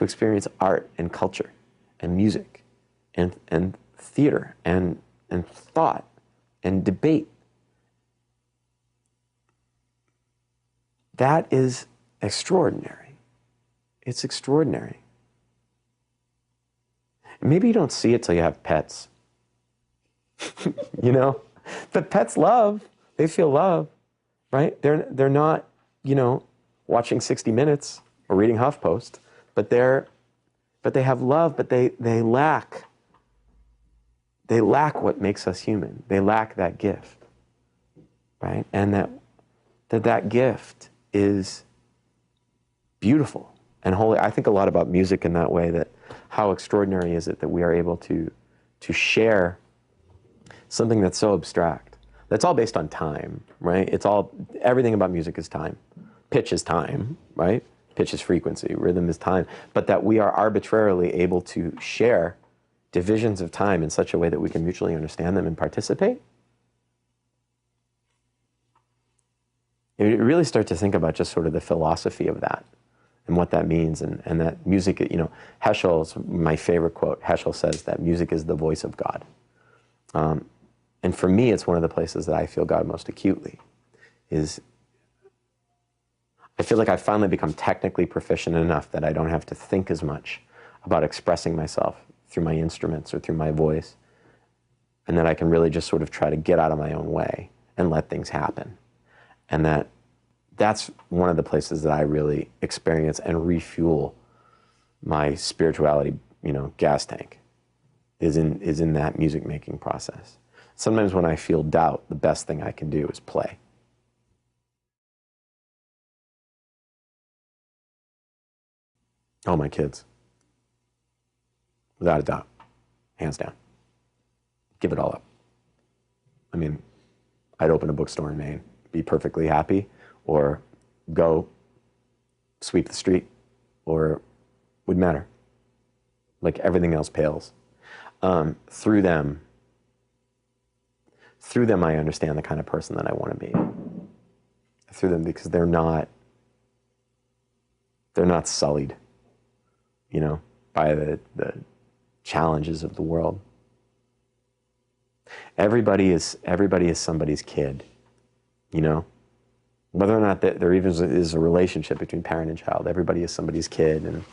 experience art and culture and music and theater and thought and debate, that is extraordinary. It's extraordinary. Maybe you don't see it till you have pets. But pets love. They feel love, right? They're not, watching 60 Minutes or reading HuffPost, but they have love, but they lack what makes us human. They lack that gift, right? And that gift is beautiful and holy. I think a lot about music in that way, that how extraordinary is it that we are able to share something that's so abstract, that's all based on time, right? Everything about music is time. Pitch is time, right? Pitch is frequency, rhythm is time, but that we are arbitrarily able to share divisions of time in such a way that we can mutually understand them and participate. You really start to think about just sort of the philosophy of that. and what that means, and that music, Heschel's my favorite quote. Heschel says that music is the voice of God. And for me, it's one of the places that I feel God most acutely. I feel like I've finally become technically proficient enough that I don't have to think as much about expressing myself through my instruments or through my voice, and that I can really just sort of try to get out of my own way and let things happen. And that's one of the places that I really experience and refuel my spirituality, gas tank, is in that music making process. Sometimes when I feel doubt, the best thing I can do is play. Oh, my kids. Without a doubt. Hands down. Give it all up. I mean, I'd open a bookstore in Maine, be perfectly happy, or go sweep the street, or wouldn't matter. Like everything else pales. Through them, I understand the kind of person that I want to be. Through them, because they're not sullied, by the challenges of the world. Everybody is somebody's kid, Whether or not there even is a relationship between parent and child, everybody is somebody's kid. And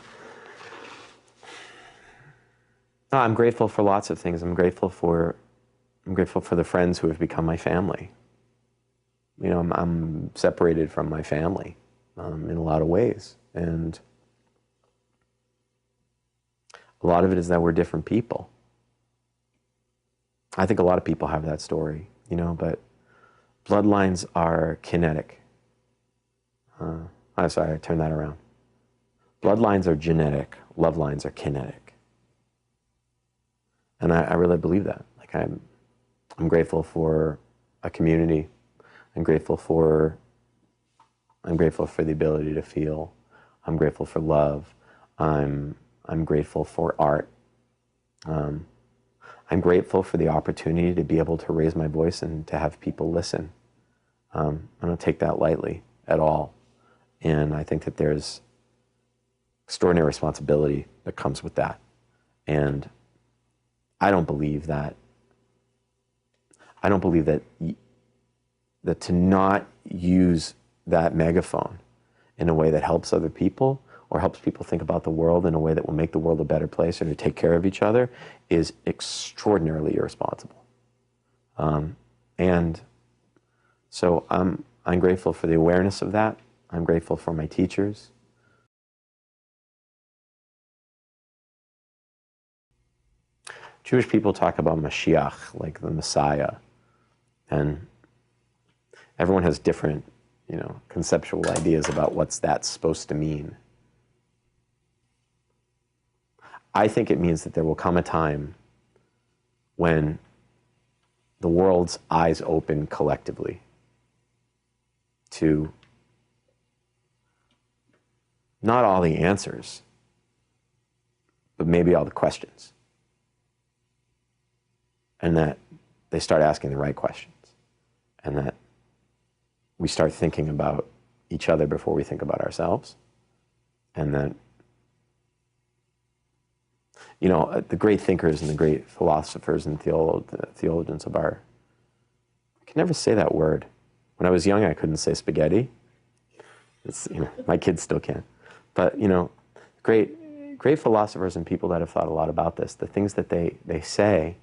I'm grateful for lots of things. I'm grateful for the friends who have become my family. I'm separated from my family in a lot of ways, and a lot of it is that we're different people. I think a lot of people have that story, but bloodlines are kinetic. I'm sorry, I turned that around. Bloodlines are genetic, love lines are kinetic. And I really believe that. Like I'm grateful for a community. I'm grateful for the ability to feel. I'm grateful for love. I'm grateful for art. I'm grateful for the opportunity to be able to raise my voice and to have people listen. I don't take that lightly at all. And I think that there's extraordinary responsibility that comes with that. And I don't believe that to not use that megaphone in a way that helps other people or helps people think about the world in a way that will make the world a better place or to take care of each other is extraordinarily irresponsible. And so I'm grateful for the awareness of that. I'm grateful for my teachers. Jewish people talk about Mashiach, like the Messiah, and everyone has different, conceptual ideas about what's that supposed to mean. I think it means that there will come a time when the world's eyes open collectively to not all the answers, but maybe all the questions. And that they start asking the right questions. And that we start thinking about each other before we think about ourselves. And that, the great thinkers and the great philosophers and theologians of our, I can never say that word. When I was young, I couldn't say spaghetti. My kids still can't. But, great philosophers and people that have thought a lot about this, the things that they say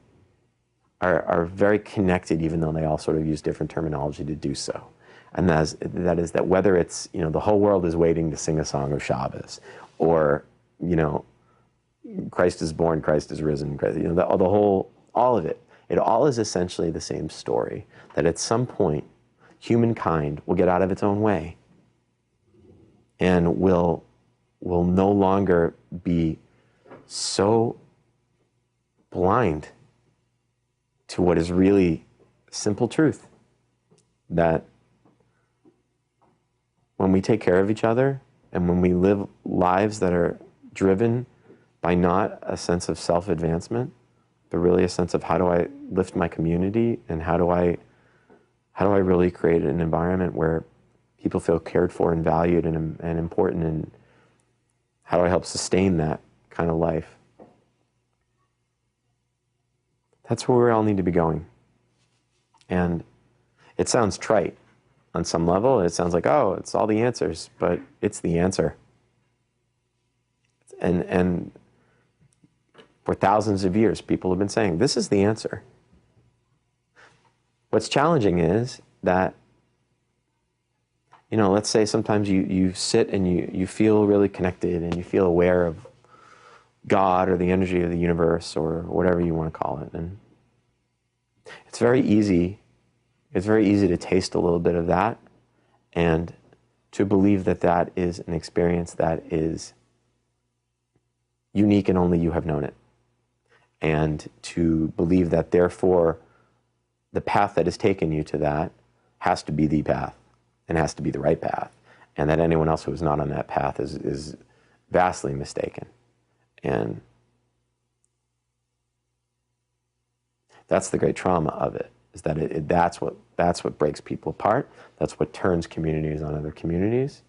are very connected, even though they all sort of use different terminology to do so. And that is that whether it's, the whole world is waiting to sing a song of Shabbos, or, Christ is born, Christ is risen, all of it. It all is essentially the same story, that at some point, humankind will get out of its own way and will no longer be so blind to what is really simple truth, that when we take care of each other and when we live lives that are driven by not a sense of self-advancement, but really a sense of how do I lift my community and how do I really create an environment where people feel cared for and valued and important How do I help sustain that kind of life? That's where we all need to be going. And it sounds trite on some level. It sounds like, oh, it's all the answers, but it's the answer. And for thousands of years, people have been saying, this is the answer. What's challenging is that, let's say sometimes you sit and you feel really connected and you feel aware of God or the energy of the universe or whatever you want to call it. And it's very easy to taste a little bit of that and to believe that that is an experience that is unique and only you have known it. And to believe that therefore the path that has taken you to that has to be the path and has to be the right path. And that anyone else who is not on that path is vastly mistaken. And that's the great trauma of it, is that that's what breaks people apart. That's what turns communities on other communities.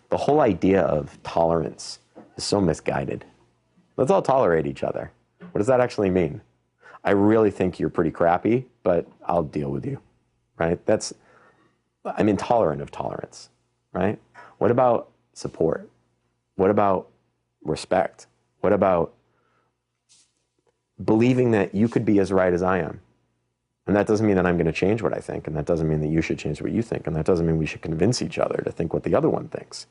The whole idea of tolerance is so misguided. Let's all tolerate each other. What does that actually mean? I really think you're pretty crappy, but I'll deal with you, right? I'm intolerant of tolerance, right? What about support? What about respect? What about believing that you could be as right as I am? And that doesn't mean that I'm going to change what I think, and that doesn't mean that you should change what you think, and that doesn't mean we should convince each other to think what the other one thinks.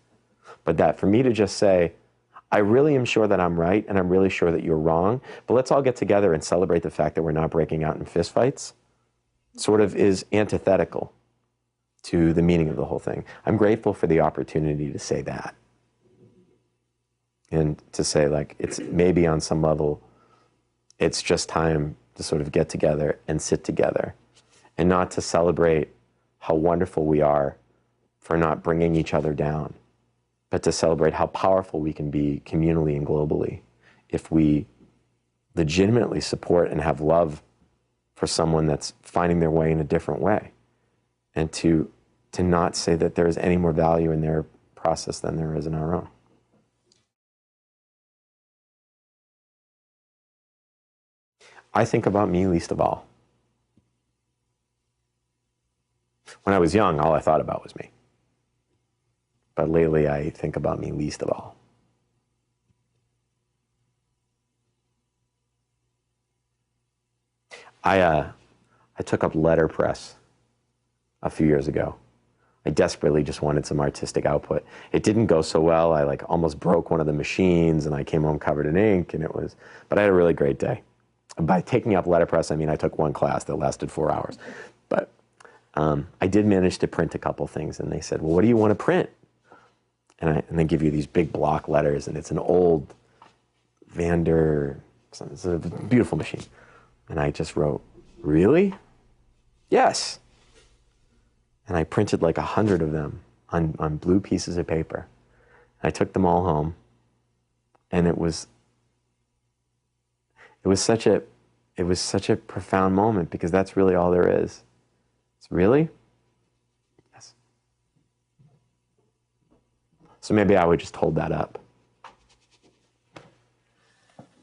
But that for me to just say, I really am sure that I'm right, and I'm really sure that you're wrong, but let's all get together and celebrate the fact that we're not breaking out in fistfights, sort of is antithetical to the meaning of the whole thing. I'm grateful for the opportunity to say that. And to say, like, it's maybe on some level, it's just time to sort of get together and sit together and not to celebrate how wonderful we are for not bringing each other down, but to celebrate how powerful we can be communally and globally if we legitimately support and have love for someone that's finding their way in a different way, and to not say that there is any more value in their process than there is in our own. I think about me least of all. When I was young, all I thought about was me. But lately, I think about me least of all. I took up letterpress a few years ago. I desperately just wanted some artistic output. It didn't go so well. I almost broke one of the machines, and I came home covered in ink, but I had a really great day. By taking up letterpress, I mean I took one class that lasted 4 hours. But I did manage to print a couple things, and they said, well, what do you want to print? And they give you these big block letters, and it's an old Vador, it's a beautiful machine. And I just wrote, really? Yes. And I printed 100 of them on blue pieces of paper. I took them all home, and it was such a profound moment, because that's really all there is. It's really? Yes. So maybe I would just hold that up.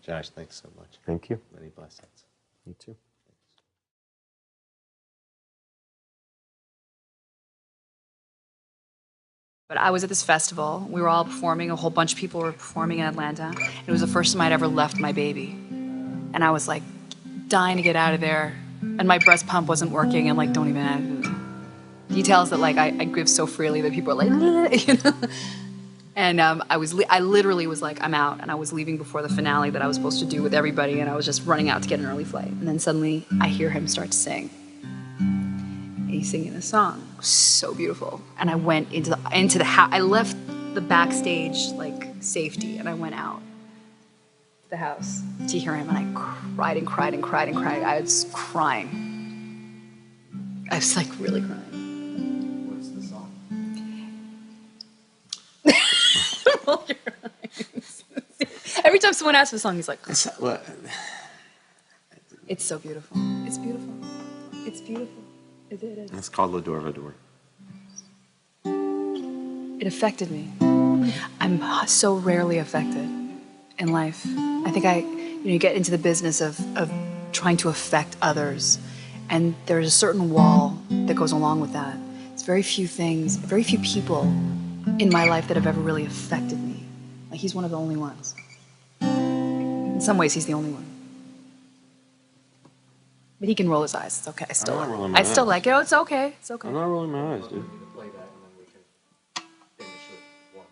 Josh, thanks so much. Thank you. Many blessings. You too. But I was at this festival. We were all performing. A whole bunch of people were performing in Atlanta. It was the first time I'd ever left my baby. And I was dying to get out of there. And my breast pump wasn't working, and don't even details that I give so freely that people are you know. And I literally was I'm out, and I was leaving before the finale that I was supposed to do with everybody, and I was just running out to get an early flight. And then suddenly I hear him start to sing. And he's singing a song, so beautiful. And I went into the house. I left the backstage safety, and I went out the house to hear him, and I cried and cried and cried and cried. I was crying. I was really crying. What's the song? Roll your eyes. Every time someone asks for a song, he's like, it's so beautiful. It's beautiful. It's beautiful. It is. It's called Vador. It affected me. I'm so rarely affected in life. I think you get into the business of trying to affect others, and there's a certain wall that goes along with that. It's very few things, very few people in my life that have ever really affected me. Like, he's one of the only ones. In some ways, he's the only one. But he can roll his eyes. It's okay. I still like it. Oh, it's okay. It's okay. I'm not rolling my eyes, dude. Play that and then we can finish with one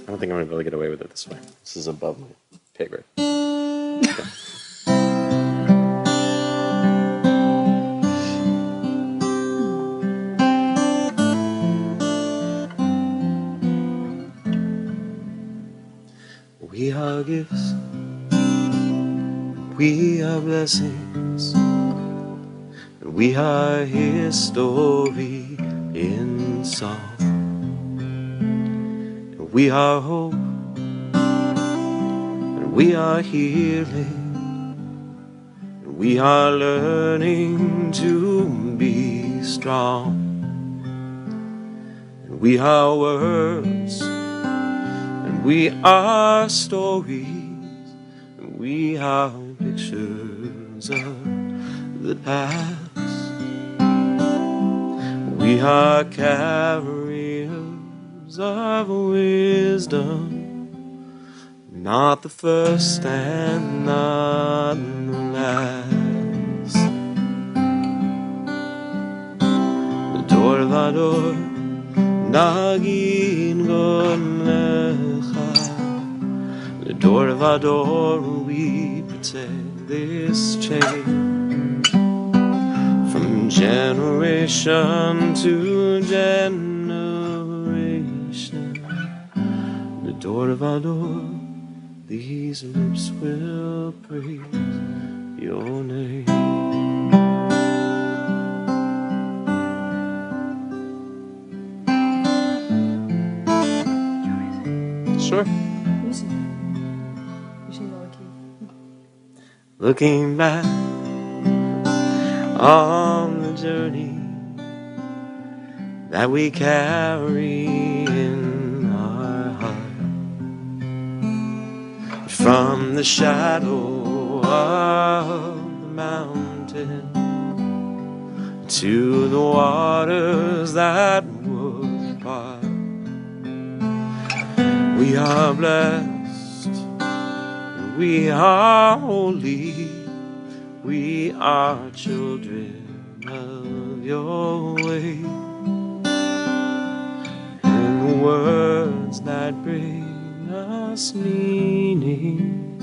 I don't think I'm going to be able to get away with it this way. This is above my pay grade. We are gifts, we are blessings, and we are His story in song. And we are hope, and we are healing, and we are learning to be strong. And we are words, we are stories, and we are pictures of the past. We are carriers of wisdom, not the first and not the last. The door of Vador, Nagin Gonlecha. The door of Vador, we protect this chain from generation to generation. The door of Vador, these lips will praise your name. Sure. Looking back on the journey that we carry in our heart, from the shadow of the mountain to the waters that would part. We are blessed, we are holy, we are children of your way. And the words that bring us meaning,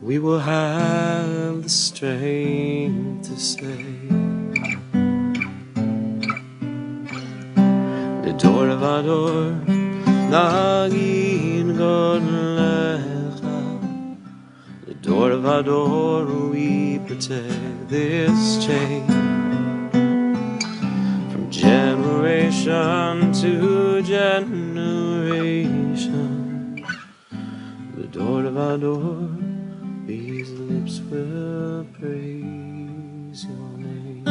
we will have the strength to say. The door of our door, Nagin Gonlecha. The door of our door, we protect this chain from generation to generation. The door of our door, these lips will praise your name.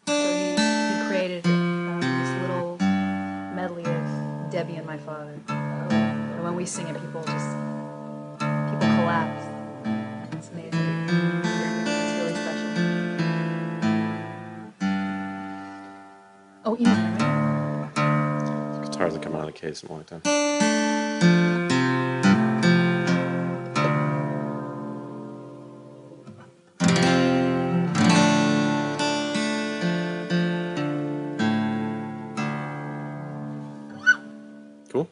So he created this little medley of Debbie and my father. And when we sing it, people collapse. It's amazing. It's really special. Oh, Ian's right? Guitar hasn't come out of the case in a long time. Cool.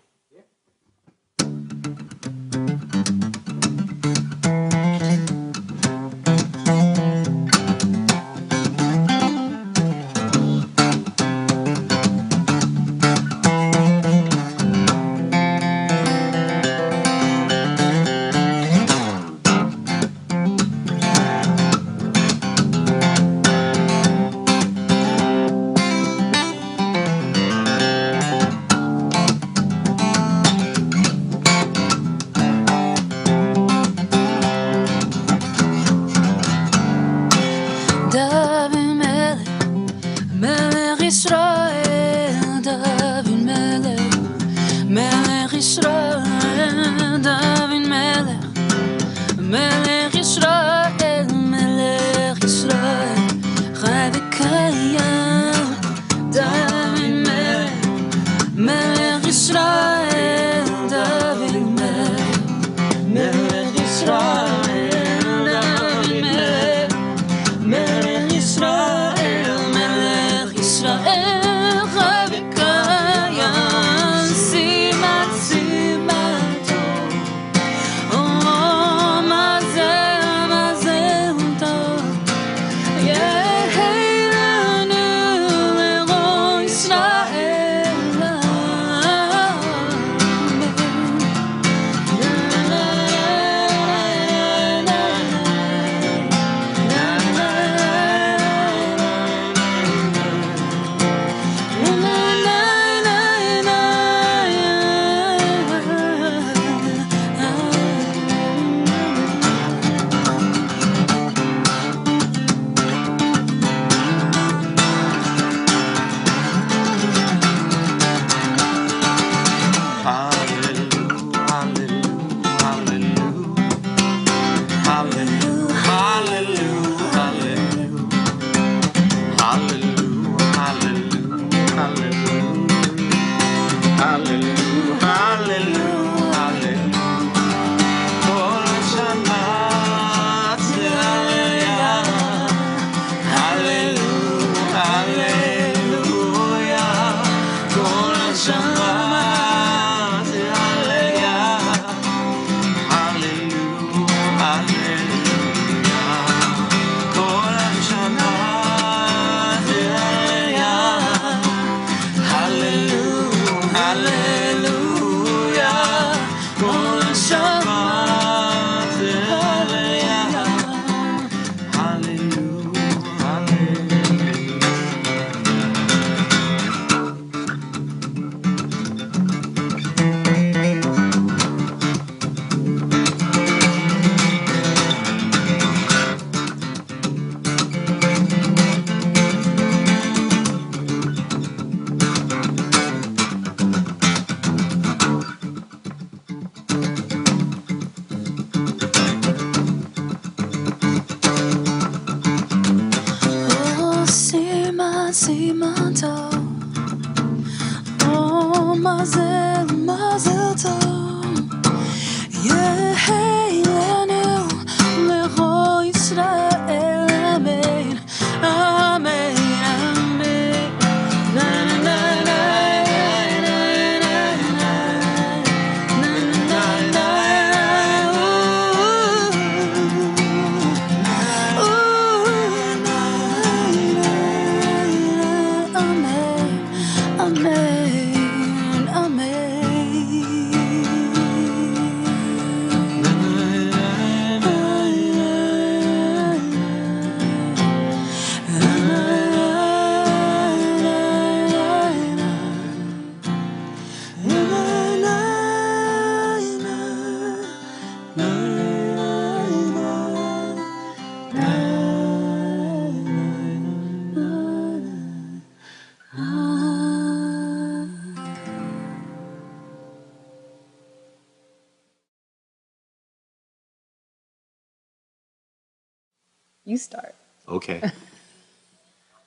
You start. Okay.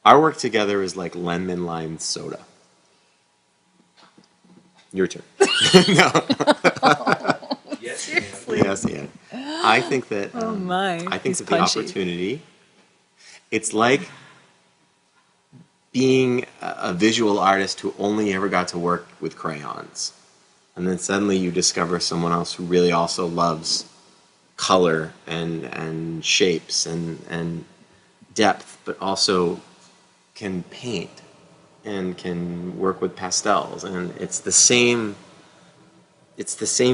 Our work together is like lemon lime soda. Your turn. No. Yes. Yes, yeah. I think that. Oh my, I think he's that punchy. the opportunity. It's like being a visual artist who only ever got to work with crayons, and then suddenly you discover someone else who really also loves color and shapes and depth, but also can paint and can work with pastels, and it's the same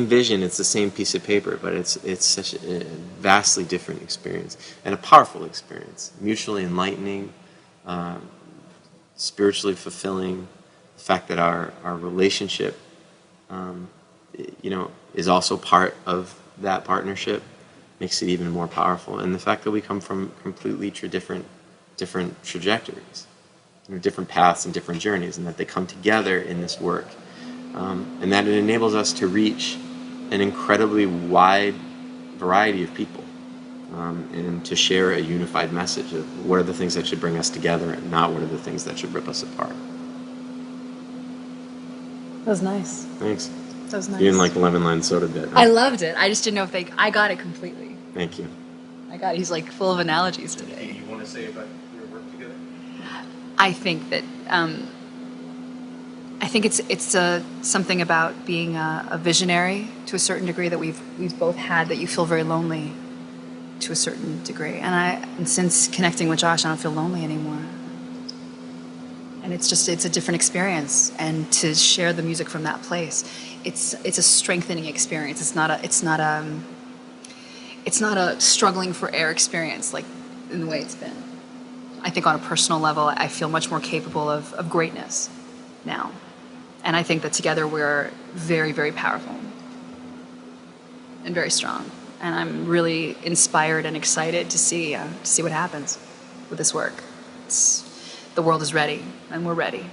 vision, it's the same piece of paper, but it's such a vastly different experience and a powerful experience, mutually enlightening, spiritually fulfilling. The fact that our relationship, is also part of that partnership makes it even more powerful, and the fact that we come from completely different trajectories, different paths and different journeys, and that they come together in this work, and that it enables us to reach an incredibly wide variety of people, and to share a unified message of what are the things that should bring us together and not what are the things that should rip us apart. That was nice. Thanks. That was nice. You didn't like the lemon lime soda bit, huh? I loved it. I just didn't know if I got it completely. Thank you. I got it. He's like full of analogies Anything today. you want to say about your work together? I think that it's something about being a visionary to a certain degree that we've both had, that you feel very lonely to a certain degree, and since connecting with Josh, I don't feel lonely anymore. And it's a different experience, and to share the music from that place, it's a strengthening experience. It's not a struggling for air experience like in the way it's been. I think on a personal level, I feel much more capable of greatness now. And I think that together we're very, very powerful and very strong. And I'm really inspired and excited to see what happens with this work. The world is ready, and we're ready.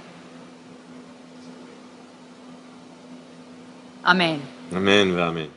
Amen. Amen, amen.